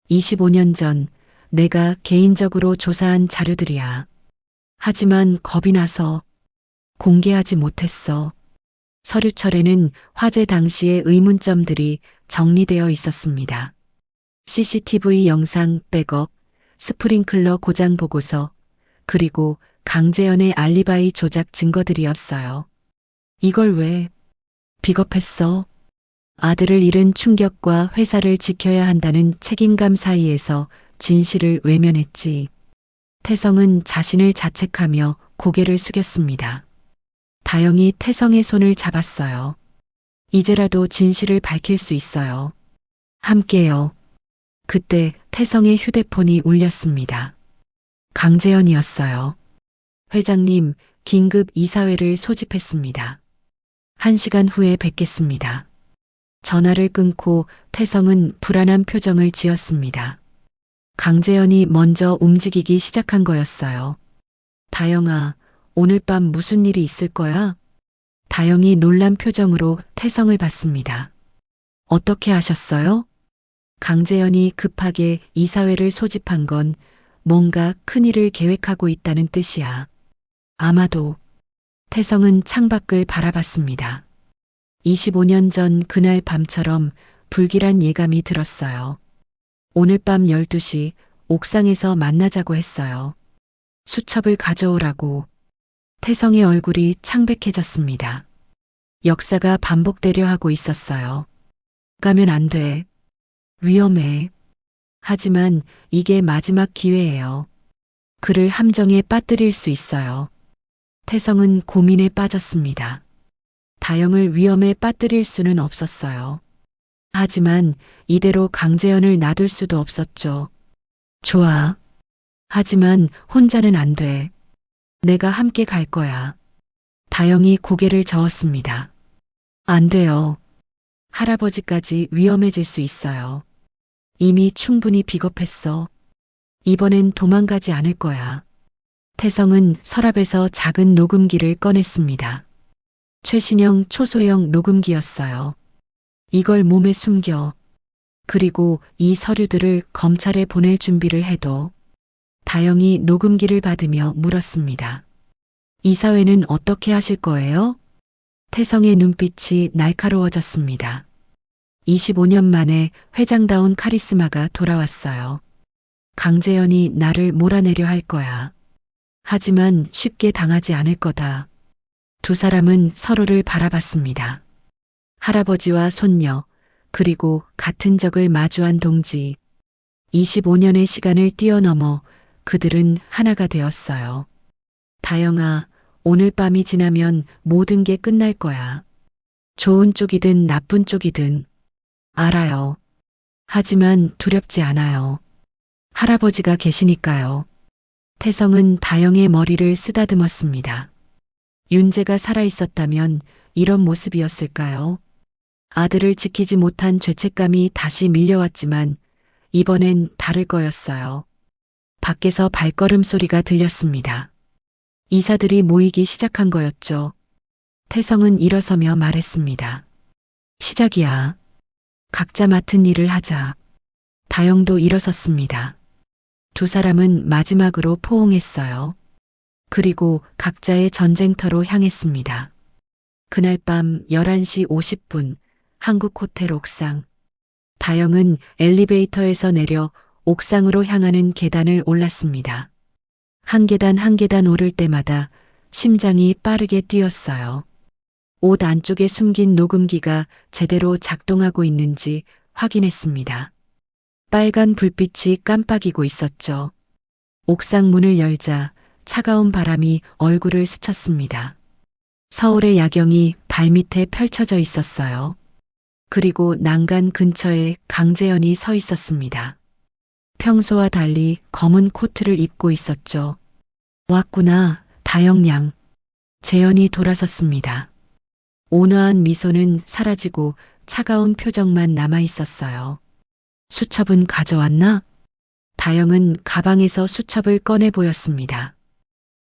25년 전 내가 개인적으로 조사한 자료들이야. 하지만 겁이 나서 공개하지 못했어. 서류철에는 화재 당시의 의문점들이 정리되어 있었습니다. CCTV 영상 백업, 스프링클러 고장 보고서, 그리고 강재현의 알리바이 조작 증거들이었어요. 이걸 왜 비겁했어? 아들을 잃은 충격과 회사를 지켜야 한다는 책임감 사이에서 진실을 외면했지. 태성은 자신을 자책하며 고개를 숙였습니다. 다영이 태성의 손을 잡았어요. 이제라도 진실을 밝힐 수 있어요. 함께요. 그때 태성의 휴대폰이 울렸습니다. 강재현이었어요. 회장님, 긴급 이사회를 소집했습니다. 1시간 후에 뵙겠습니다. 전화를 끊고 태성은 불안한 표정을 지었습니다. 강재현이 먼저 움직이기 시작한 거였어요. 다영아, 오늘 밤 무슨 일이 있을 거야? 다영이 놀란 표정으로 태성을 봤습니다. 어떻게 아셨어요? 강재현이 급하게 이사회를 소집한 건 뭔가 큰일을 계획하고 있다는 뜻이야. 아마도. 태성은 창밖을 바라봤습니다. 25년 전 그날 밤처럼 불길한 예감이 들었어요. 오늘 밤 12시 옥상에서 만나자고 했어요. 수첩을 가져오라고. 태성의 얼굴이 창백해졌습니다. 역사가 반복되려 하고 있었어요. 가면 안 돼. 위험해. 하지만 이게 마지막 기회예요. 그를 함정에 빠뜨릴 수 있어요. 태성은 고민에 빠졌습니다. 다영을 위험에 빠뜨릴 수는 없었어요. 하지만 이대로 강재현을 놔둘 수도 없었죠. 좋아. 하지만 혼자는 안 돼. 내가 함께 갈 거야. 다영이 고개를 저었습니다. 안 돼요. 할아버지까지 위험해질 수 있어요. 이미 충분히 비겁했어. 이번엔 도망가지 않을 거야. 태성은 서랍에서 작은 녹음기를 꺼냈습니다. 최신형 초소형 녹음기였어요. 이걸 몸에 숨겨. 그리고 이 서류들을 검찰에 보낼 준비를 해도. 다영이 녹음기를 받으며 물었습니다. 이사회는 어떻게 하실 거예요? 태성의 눈빛이 날카로워졌습니다. 25년 만에 회장다운 카리스마가 돌아왔어요. 강재현이 나를 몰아내려 할 거야. 하지만 쉽게 당하지 않을 거다. 두 사람은 서로를 바라봤습니다. 할아버지와 손녀, 그리고 같은 적을 마주한 동지. 25년의 시간을 뛰어넘어 그들은 하나가 되었어요. 다영아, 오늘 밤이 지나면 모든 게 끝날 거야. 좋은 쪽이든 나쁜 쪽이든. 알아요. 하지만 두렵지 않아요. 할아버지가 계시니까요. 태성은 다영의 머리를 쓰다듬었습니다. 윤재가 살아있었다면 이런 모습이었을까요? 아들을 지키지 못한 죄책감이 다시 밀려왔지만 이번엔 다를 거였어요. 밖에서 발걸음 소리가 들렸습니다. 이사들이 모이기 시작한 거였죠. 태성은 일어서며 말했습니다. 시작이야. 각자 맡은 일을 하자. 다영도 일어섰습니다. 두 사람은 마지막으로 포옹했어요. 그리고 각자의 전쟁터로 향했습니다. 그날 밤 11시 50분 한국 호텔 옥상. 다영은 엘리베이터에서 내려 옥상으로 향하는 계단을 올랐습니다. 한 계단 한 계단 오를 때마다 심장이 빠르게 뛰었어요. 옷 안쪽에 숨긴 녹음기가 제대로 작동하고 있는지 확인했습니다. 빨간 불빛이 깜빡이고 있었죠. 옥상 문을 열자 차가운 바람이 얼굴을 스쳤습니다. 서울의 야경이 발밑에 펼쳐져 있었어요. 그리고 난간 근처에 강재현이 서 있었습니다. 평소와 달리 검은 코트를 입고 있었죠. 왔구나, 다영양. 재현이 돌아섰습니다. 온화한 미소는 사라지고 차가운 표정만 남아 있었어요. 수첩은 가져왔나? 다영은 가방에서 수첩을 꺼내 보였습니다.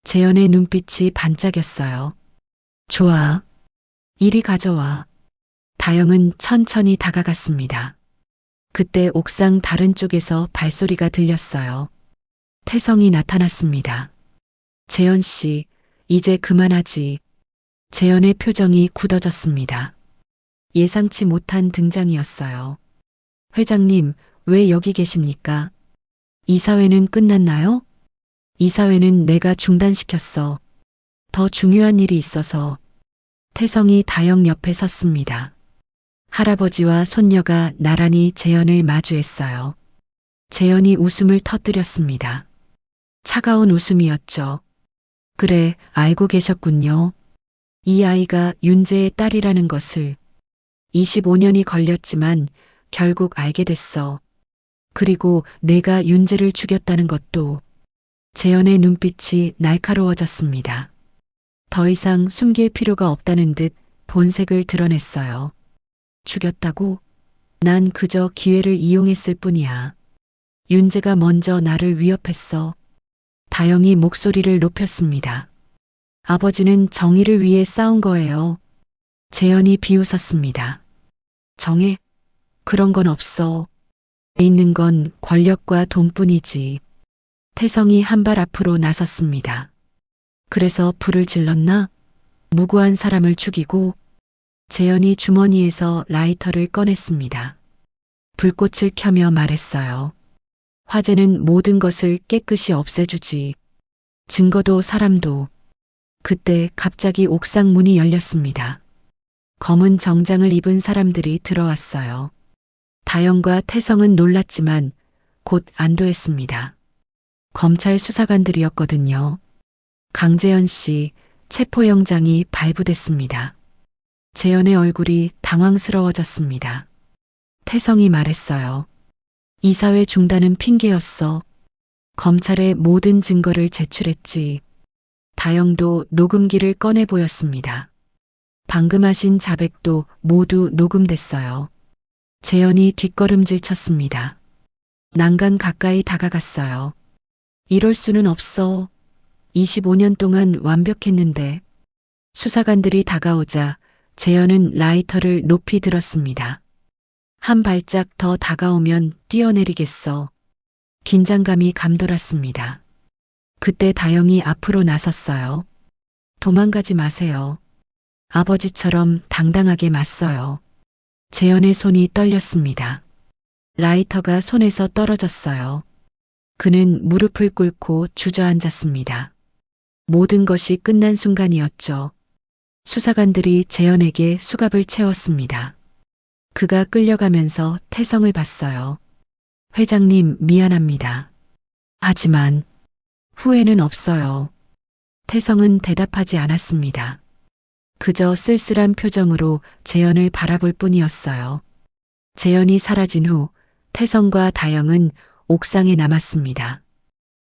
재현의 눈빛이 반짝였어요. 좋아. 이리 가져와. 다영은 천천히 다가갔습니다. 그때 옥상 다른 쪽에서 발소리가 들렸어요. 태성이 나타났습니다. 재현 씨, 이제 그만하지. 재현의 표정이 굳어졌습니다. 예상치 못한 등장이었어요. 회장님, 왜 여기 계십니까? 이사회는 끝났나요? 이사회는 내가 중단시켰어. 더 중요한 일이 있어서. 태성이 다영 옆에 섰습니다. 할아버지와 손녀가 나란히 재현을 마주했어요. 재현이 웃음을 터뜨렸습니다. 차가운 웃음이었죠. 그래, 알고 계셨군요. 이 아이가 윤재의 딸이라는 것을. 25년이 걸렸지만 결국 알게 됐어. 그리고 내가 윤재를 죽였다는 것도. 재현의 눈빛이 날카로워졌습니다. 더 이상 숨길 필요가 없다는 듯 본색을 드러냈어요. 죽였다고? 난 그저 기회를 이용했을 뿐이야. 윤재가 먼저 나를 위협했어. 다영이 목소리를 높였습니다. 아버지는 정의를 위해 싸운 거예요. 재현이 비웃었습니다. 정의? 그런 건 없어. 있는 건 권력과 돈뿐이지. 태성이 한 발 앞으로 나섰습니다. 그래서 불을 질렀나? 무고한 사람을 죽이고. 재현이 주머니에서 라이터를 꺼냈습니다. 불꽃을 켜며 말했어요. 화재는 모든 것을 깨끗이 없애주지. 증거도 사람도. 그때 갑자기 옥상 문이 열렸습니다. 검은 정장을 입은 사람들이 들어왔어요. 다영과 태성은 놀랐지만 곧 안도했습니다. 검찰 수사관들이었거든요. 강재현 씨 체포영장이 발부됐습니다. 재현의 얼굴이 당황스러워졌습니다. 태성이 말했어요. 이사회 중단은 핑계였어. 검찰에 모든 증거를 제출했지. 다영도 녹음기를 꺼내 보였습니다. 방금 하신 자백도 모두 녹음됐어요. 재현이 뒷걸음질 쳤습니다. 난간 가까이 다가갔어요. 이럴 수는 없어. 25년 동안 완벽했는데. 수사관들이 다가오자 재현은 라이터를 높이 들었습니다. 한 발짝 더 다가오면 뛰어내리겠어. 긴장감이 감돌았습니다. 그때 다영이 앞으로 나섰어요. 도망가지 마세요. 아버지처럼 당당하게 맞서요. 재현의 손이 떨렸습니다. 라이터가 손에서 떨어졌어요. 그는 무릎을 꿇고 주저앉았습니다. 모든 것이 끝난 순간이었죠. 수사관들이 재현에게 수갑을 채웠습니다. 그가 끌려가면서 태성을 봤어요. 회장님, 미안합니다. 하지만 후회는 없어요. 태성은 대답하지 않았습니다. 그저 쓸쓸한 표정으로 재현을 바라볼 뿐이었어요. 재현이 사라진 후 태성과 다영은 옥상에 남았습니다.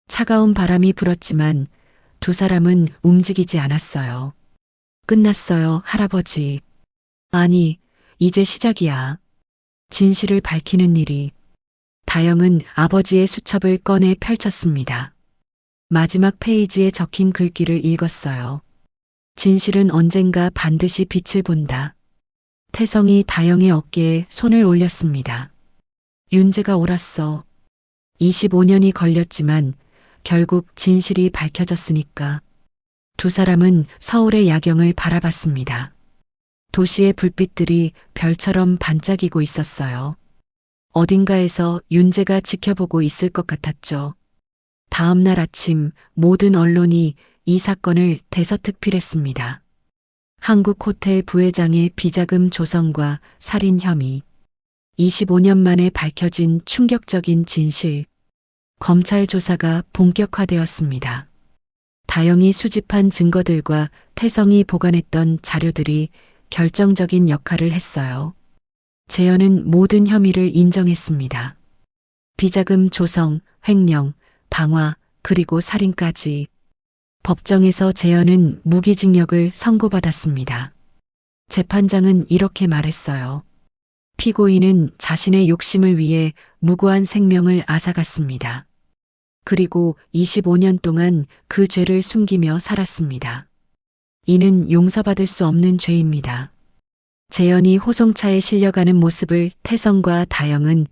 차가운 바람이 불었지만 두 사람은 움직이지 않았어요. 끝났어요, 할아버지. 아니, 이제 시작이야. 진실을 밝히는 일이. 다영은 아버지의 수첩을 꺼내 펼쳤습니다. 마지막 페이지에 적힌 글귀를 읽었어요. 진실은 언젠가 반드시 빛을 본다. 태성이 다영의 어깨에 손을 올렸습니다. 윤재가 옳았어. 25년이 걸렸지만 결국 진실이 밝혀졌으니까. 두 사람은 서울의 야경을 바라봤습니다. 도시의 불빛들이 별처럼 반짝이고 있었어요. 어딘가에서 윤재가 지켜보고 있을 것 같았죠. 다음 날 아침 모든 언론이 이 사건을 대서특필했습니다. 한국 호텔 부회장의 비자금 조성과 살인 혐의. 25년 만에 밝혀진 충격적인 진실. 검찰 조사가 본격화되었습니다. 다영이 수집한 증거들과 태성이 보관했던 자료들이 결정적인 역할을 했어요. 재현은 모든 혐의를 인정했습니다. 비자금 조성, 횡령, 방화, 그리고 살인까지. 법정에서 재현은 무기징역을 선고받았습니다. 재판장은 이렇게 말했어요. 피고인은 자신의 욕심을 위해 무고한 생명을 앗아갔습니다. 그리고 25년 동안 그 죄를 숨기며 살았습니다. 이는 용서받을 수 없는 죄입니다. 재현이 호송차에 실려가는 모습을 태성과 다영은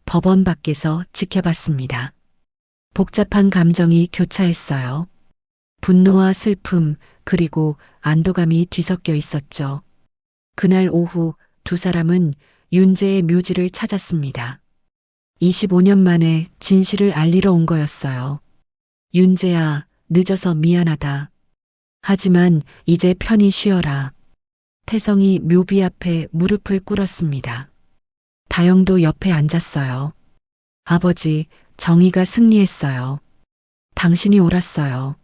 법원 밖에서 지켜봤습니다. 복잡한 감정이 교차했어요. 분노와 슬픔, 그리고 안도감이 뒤섞여 있었죠. 그날 오후 두 사람은 윤재의 묘지를 찾았습니다. 25년 만에 진실을 알리러 온 거였어요. 윤재야, 늦어서 미안하다. 하지만 이제 편히 쉬어라. 태성이 묘비 앞에 무릎을 꿇었습니다. 다영도 옆에 앉았어요. 아버지, 정의가 승리했어요. 당신이 옳았어요.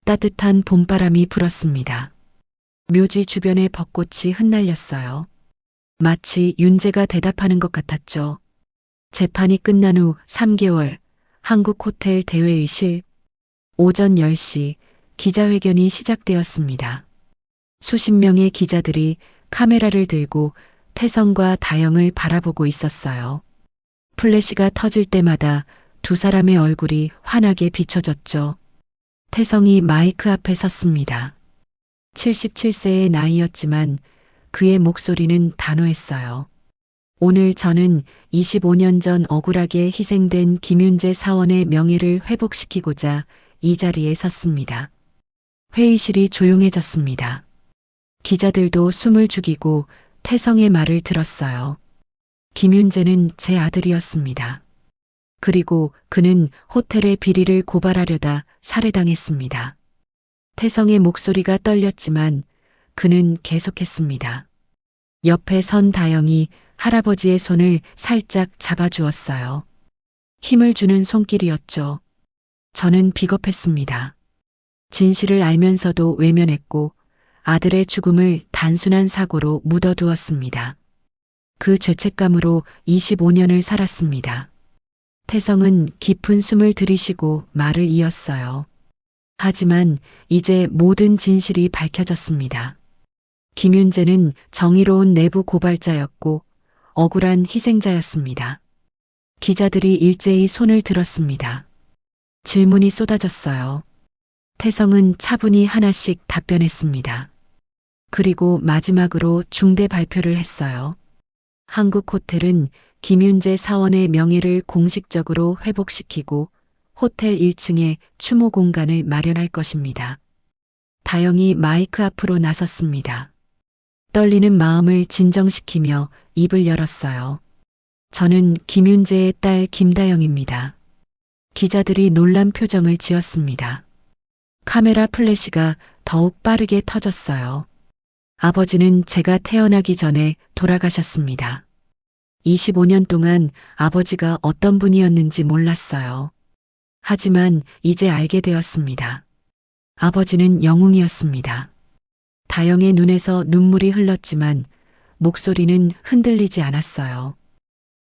따뜻한 봄바람이 불었습니다. 묘지 주변의 벚꽃이 흩날렸어요. 마치 윤재가 대답하는 것 같았죠. 재판이 끝난 후 3개월, 한국 호텔 대회의실, 오전 10시 기자회견이 시작되었습니다. 수십 명의 기자들이 카메라를 들고 태성과 다영을 바라보고 있었어요. 플래시가 터질 때마다 두 사람의 얼굴이 환하게 비춰졌죠. 태성이 마이크 앞에 섰습니다. 77세의 나이였지만 그의 목소리는 단호했어요. 오늘 저는 25년 전 억울하게 희생된 김윤재 사원의 명예를 회복시키고자 이 자리에 섰습니다. 회의실이 조용해졌습니다. 기자들도 숨을 죽이고 태성의 말을 들었어요. 김윤재는 제 아들이었습니다. 그리고 그는 호텔의 비리를 고발하려다 살해당했습니다. 태성의 목소리가 떨렸지만 그는 계속했습니다. 옆에 선 다영이 할아버지의 손을 살짝 잡아주었어요. 힘을 주는 손길이었죠. 저는 비겁했습니다. 진실을 알면서도 외면했고 아들의 죽음을 단순한 사고로 묻어두었습니다. 그 죄책감으로 25년을 살았습니다. 태성은 깊은 숨을 들이쉬고 말을 이었어요. 하지만 이제 모든 진실이 밝혀졌습니다. 김윤재는 정의로운 내부 고발자였고 억울한 희생자였습니다. 기자들이 일제히 손을 들었습니다. 질문이 쏟아졌어요. 태성은 차분히 하나씩 답변했습니다. 그리고 마지막으로 중대 발표를 했어요. 한국 호텔은 김윤재 사원의 명예를 공식적으로 회복시키고 호텔 1층에 추모 공간을 마련할 것입니다. 다영이 마이크 앞으로 나섰습니다. 떨리는 마음을 진정시키며 입을 열었어요. 저는 김윤재의 딸 김다영입니다. 기자들이 놀란 표정을 지었습니다. 카메라 플래시가 더욱 빠르게 터졌어요. 아버지는 제가 태어나기 전에 돌아가셨습니다. 25년 동안 아버지가 어떤 분이었는지 몰랐어요. 하지만 이제 알게 되었습니다. 아버지는 영웅이었습니다. 다영의 눈에서 눈물이 흘렀지만 목소리는 흔들리지 않았어요.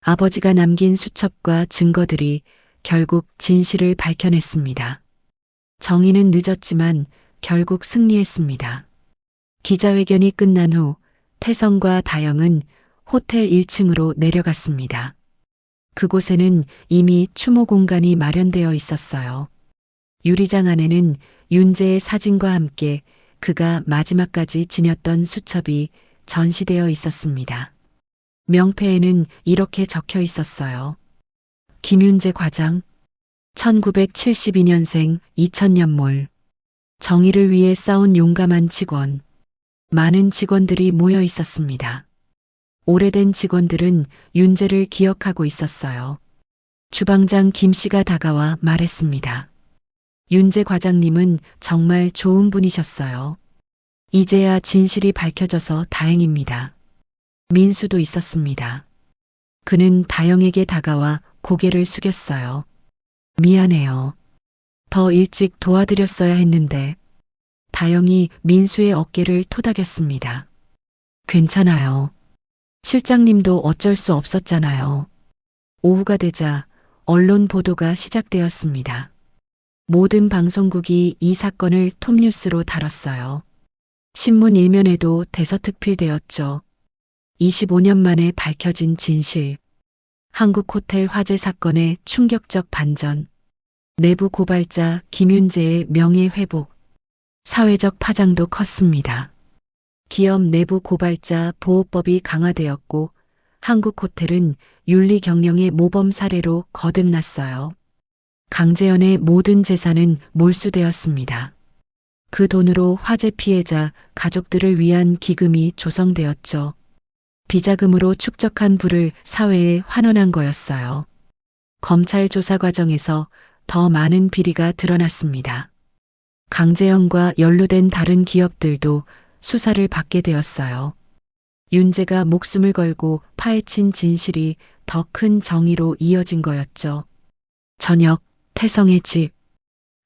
아버지가 남긴 수첩과 증거들이 결국 진실을 밝혀냈습니다. 정의는 늦었지만 결국 승리했습니다. 기자회견이 끝난 후 태성과 다영은 호텔 1층으로 내려갔습니다. 그곳에는 이미 추모 공간이 마련되어 있었어요. 유리장 안에는 윤재의 사진과 함께 그가 마지막까지 지녔던 수첩이 전시되어 있었습니다. 명패에는 이렇게 적혀 있었어요. 김윤재 과장, 1972년생 2000년몰. 정의를 위해 싸운 용감한 직원. 많은 직원들이 모여 있었습니다. 오래된 직원들은 윤재를 기억하고 있었어요. 주방장 김 씨가 다가와 말했습니다. 윤재 과장님은 정말 좋은 분이셨어요. 이제야 진실이 밝혀져서 다행입니다. 민수도 있었습니다. 그는 다영에게 다가와 고개를 숙였어요. 미안해요. 더 일찍 도와드렸어야 했는데. 다영이 민수의 어깨를 토닥였습니다. 괜찮아요. 실장님도 어쩔 수 없었잖아요. 오후가 되자 언론 보도가 시작되었습니다. 모든 방송국이 이 사건을 톱뉴스로 다뤘어요. 신문 일면에도 대서특필되었죠. 25년 만에 밝혀진 진실. 한국 호텔 화재 사건의 충격적 반전. 내부 고발자 김윤재의 명예 회복. 사회적 파장도 컸습니다. 기업 내부 고발자 보호법이 강화되었고 한국호텔은 윤리 경영의 모범 사례로 거듭났어요. 강재현의 모든 재산은 몰수되었습니다. 그 돈으로 화재 피해자 가족들을 위한 기금이 조성되었죠. 비자금으로 축적한 부를 사회에 환원한 거였어요. 검찰 조사 과정에서 더 많은 비리가 드러났습니다. 강재현과 연루된 다른 기업들도 수사를 받게 되었어요. 윤재가 목숨을 걸고 파헤친 진실이 더 큰 정의로 이어진 거였죠. 저녁, 태성의 집.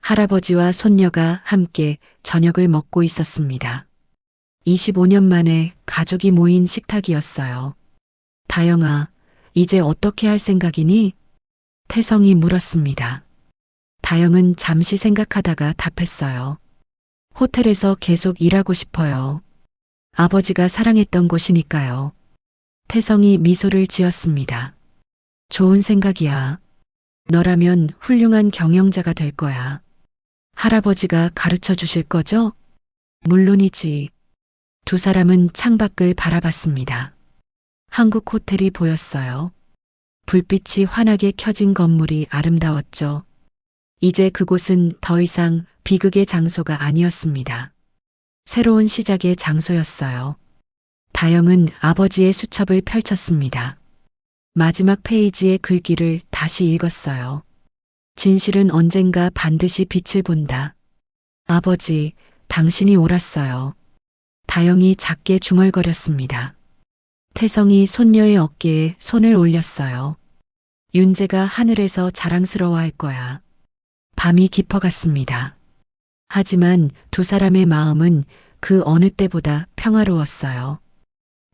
할아버지와 손녀가 함께 저녁을 먹고 있었습니다. 25년 만에 가족이 모인 식탁이었어요. 다영아, 이제 어떻게 할 생각이니? 태성이 물었습니다. 다영은 잠시 생각하다가 답했어요. 호텔에서 계속 일하고 싶어요. 아버지가 사랑했던 곳이니까요. 태성이 미소를 지었습니다. 좋은 생각이야. 너라면 훌륭한 경영자가 될 거야. 할아버지가 가르쳐 주실 거죠? 물론이지. 두 사람은 창밖을 바라봤습니다. 한국 호텔이 보였어요. 불빛이 환하게 켜진 건물이 아름다웠죠. 이제 그곳은 더 이상 비극의 장소가 아니었습니다. 새로운 시작의 장소였어요. 다영은 아버지의 수첩을 펼쳤습니다. 마지막 페이지의 글귀를 다시 읽었어요. 진실은 언젠가 반드시 빛을 본다. 아버지, 당신이 옳았어요. 다영이 작게 중얼거렸습니다. 태성이 손녀의 어깨에 손을 올렸어요. 윤재가 하늘에서 자랑스러워할 거야. 밤이 깊어갔습니다. 하지만 두 사람의 마음은 그 어느 때보다 평화로웠어요.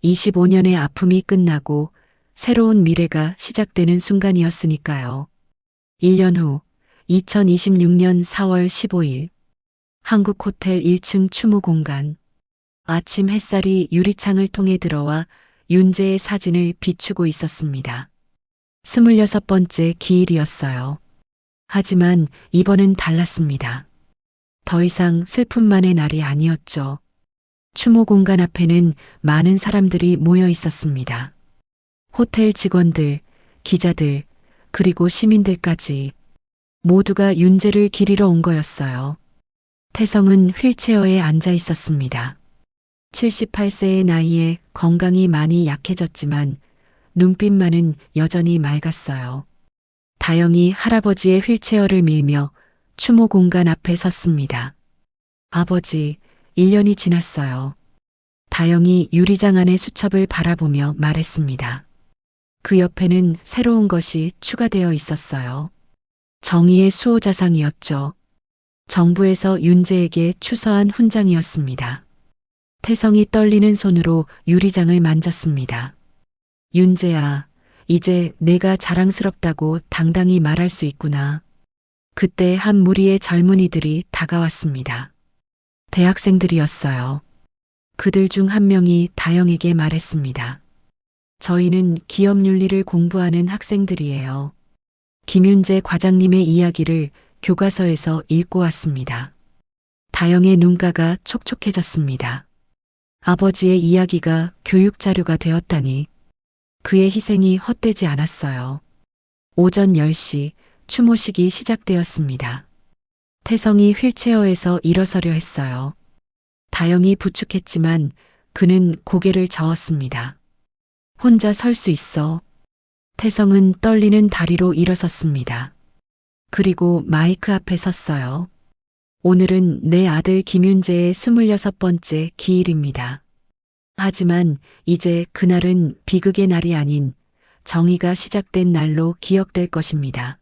25년의 아픔이 끝나고 새로운 미래가 시작되는 순간이었으니까요. 1년 후 2026년 4월 15일 한국호텔 1층 추모 공간. 아침 햇살이 유리창을 통해 들어와 윤재의 사진을 비추고 있었습니다. 26번째 기일이었어요. 하지만 이번은 달랐습니다. 더 이상 슬픔만의 날이 아니었죠. 추모 공간 앞에는 많은 사람들이 모여 있었습니다. 호텔 직원들, 기자들, 그리고 시민들까지 모두가 윤재를 기리러 온 거였어요. 태성은 휠체어에 앉아 있었습니다. 78세의 나이에 건강이 많이 약해졌지만 눈빛만은 여전히 맑았어요. 다영이 할아버지의 휠체어를 밀며 추모 공간 앞에 섰습니다. 아버지, 1년이 지났어요. 다영이 유리장 안의 수첩을 바라보며 말했습니다. 그 옆에는 새로운 것이 추가되어 있었어요. 정의의 수호자상이었죠. 정부에서 윤재에게 추서한 훈장이었습니다. 태성이 떨리는 손으로 유리장을 만졌습니다. 윤재아, 이제 내가 자랑스럽다고 당당히 말할 수 있구나. 그때 한 무리의 젊은이들이 다가왔습니다. 대학생들이었어요. 그들 중 한 명이 다영에게 말했습니다. 저희는 기업 윤리를 공부하는 학생들이에요. 김윤재 과장님의 이야기를 교과서에서 읽고 왔습니다. 다영의 눈가가 촉촉해졌습니다. 아버지의 이야기가 교육 자료가 되었다니 그의 희생이 헛되지 않았어요. 오전 10시 추모식이 시작되었습니다. 태성이 휠체어에서 일어서려 했어요. 다영이 부축했지만 그는 고개를 저었습니다. 혼자 설 수 있어. 태성은 떨리는 다리로 일어섰습니다. 그리고 마이크 앞에 섰어요. 오늘은 내 아들 김윤재의 26번째 기일입니다. 하지만 이제 그날은 비극의 날이 아닌 정의가 시작된 날로 기억될 것입니다.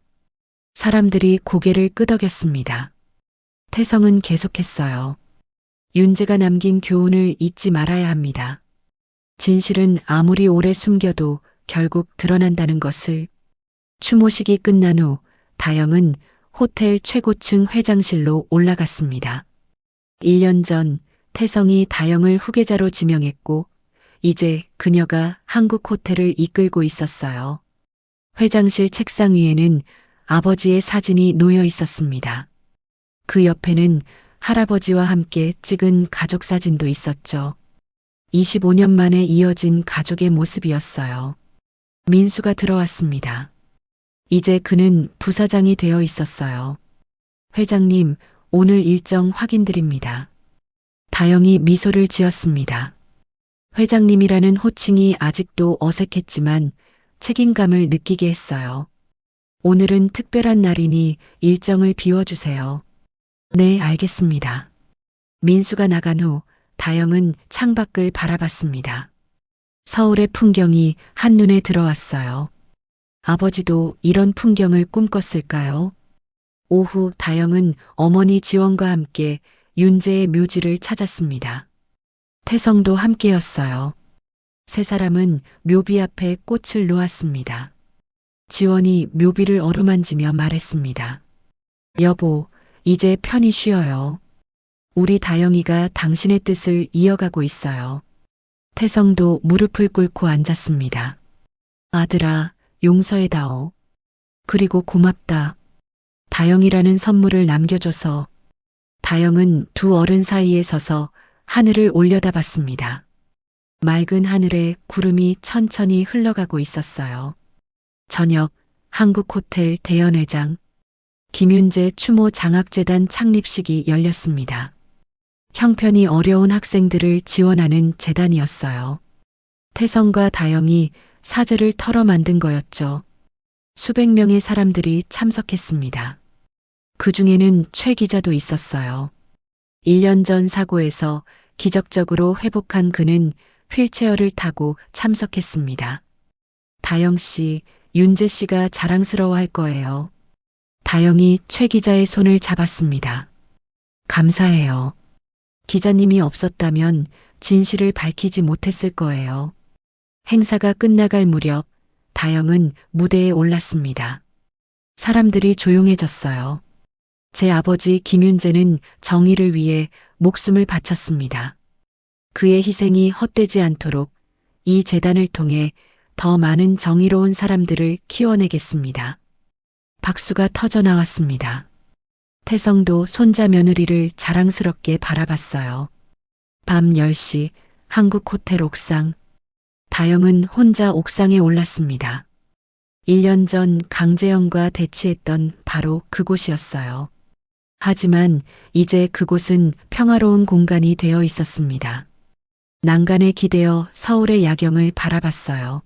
사람들이 고개를 끄덕였습니다. 태성은 계속했어요. 윤재가 남긴 교훈을 잊지 말아야 합니다. 진실은 아무리 오래 숨겨도 결국 드러난다는 것을. 추모식이 끝난 후 다영은 호텔 최고층 회장실로 올라갔습니다. 1년 전 태성이 다영을 후계자로 지명했고 이제 그녀가 한국 호텔을 이끌고 있었어요. 회장실 책상 위에는 아버지의 사진이 놓여 있었습니다. 그 옆에는 할아버지와 함께 찍은 가족 사진도 있었죠. 25년 만에 이어진 가족의 모습이었어요. 민수가 들어왔습니다. 이제 그는 부사장이 되어 있었어요. 회장님, 오늘 일정 확인드립니다. 다영이 미소를 지었습니다. 회장님이라는 호칭이 아직도 어색했지만 책임감을 느끼게 했어요. 오늘은 특별한 날이니 일정을 비워주세요. 네, 알겠습니다. 민수가 나간 후 다영은 창밖을 바라봤습니다. 서울의 풍경이 한눈에 들어왔어요. 아버지도 이런 풍경을 꿈꿨을까요? 오후 다영은 어머니 지원과 함께 윤재의 묘지를 찾았습니다. 태성도 함께였어요. 세 사람은 묘비 앞에 꽃을 놓았습니다. 지원이 묘비를 어루만지며 말했습니다. 여보, 이제 편히 쉬어요. 우리 다영이가 당신의 뜻을 이어가고 있어요. 태성도 무릎을 꿇고 앉았습니다. 아들아, 용서해다오. 그리고 고맙다. 다영이라는 선물을 남겨줘서. 다영은 두 어른 사이에 서서 하늘을 올려다봤습니다. 맑은 하늘에 구름이 천천히 흘러가고 있었어요. 저녁, 한국호텔 대연회장. 김윤재 추모 장학재단 창립식이 열렸습니다. 형편이 어려운 학생들을 지원하는 재단이었어요. 태성과 다영이 사제를 털어 만든 거였죠. 수백 명의 사람들이 참석했습니다. 그 중에는 최 기자도 있었어요. 1년 전 사고에서 기적적으로 회복한 그는 휠체어를 타고 참석했습니다. 다영 씨, 윤재 씨가 자랑스러워할 거예요. 다영이 최 기자의 손을 잡았습니다. 감사해요. 기자님이 없었다면 진실을 밝히지 못했을 거예요. 행사가 끝나갈 무렵 다영은 무대에 올랐습니다. 사람들이 조용해졌어요. 제 아버지 김윤재는 정의를 위해 목숨을 바쳤습니다. 그의 희생이 헛되지 않도록 이 재단을 통해 더 많은 정의로운 사람들을 키워내겠습니다. 박수가 터져 나왔습니다. 태성도 손자 며느리를 자랑스럽게 바라봤어요. 밤 10시 한국호텔 옥상. 다영은 혼자 옥상에 올랐습니다. 1년 전 강재영과 대치했던 바로 그곳이었어요. 하지만 이제 그곳은 평화로운 공간이 되어 있었습니다. 난간에 기대어 서울의 야경을 바라봤어요.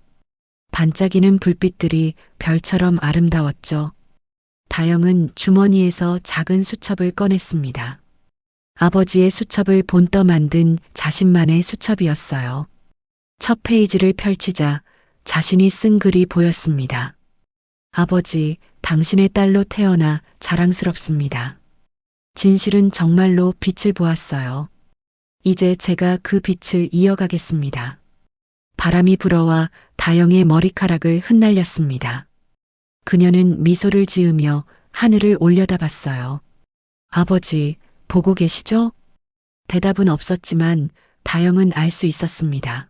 반짝이는 불빛들이 별처럼 아름다웠죠. 다영은 주머니에서 작은 수첩을 꺼냈습니다. 아버지의 수첩을 본떠 만든 자신만의 수첩이었어요. 첫 페이지를 펼치자 자신이 쓴 글이 보였습니다. 아버지, 당신의 딸로 태어나 자랑스럽습니다. 진실은 정말로 빛을 보았어요. 이제 제가 그 빛을 이어가겠습니다. 바람이 불어와 다영의 머리카락을 흩날렸습니다. 그녀는 미소를 지으며 하늘을 올려다봤어요. 아버지, 보고 계시죠? 대답은 없었지만 다영은 알 수 있었습니다.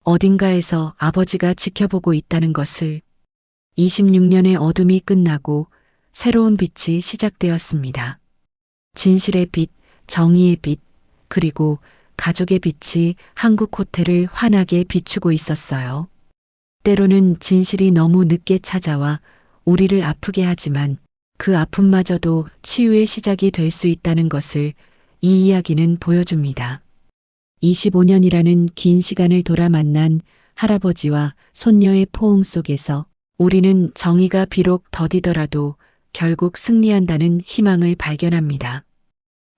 어딘가에서 아버지가 지켜보고 있다는 것을. 26년의 어둠이 끝나고 새로운 빛이 시작되었습니다. 진실의 빛, 정의의 빛, 그리고 가족의 빛이 한국 호텔을 환하게 비추고 있었어요. 때로는 진실이 너무 늦게 찾아와 우리를 아프게 하지만 그 아픔마저도 치유의 시작이 될 수 있다는 것을 이 이야기는 보여줍니다. 25년이라는 긴 시간을 돌아 만난 할아버지와 손녀의 포옹 속에서 우리는 정의가 비록 더디더라도 결국 승리한다는 희망을 발견합니다.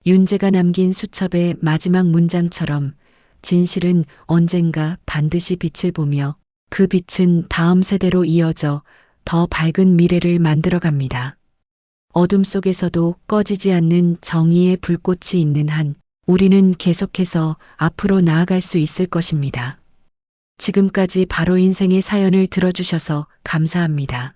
윤재가 남긴 수첩의 마지막 문장처럼 진실은 언젠가 반드시 빛을 보며 그 빛은 다음 세대로 이어져 더 밝은 미래를 만들어갑니다. 어둠 속에서도 꺼지지 않는 정의의 불꽃이 있는 한 우리는 계속해서 앞으로 나아갈 수 있을 것입니다. 지금까지 바로 인생의 사연을 들어주셔서 감사합니다.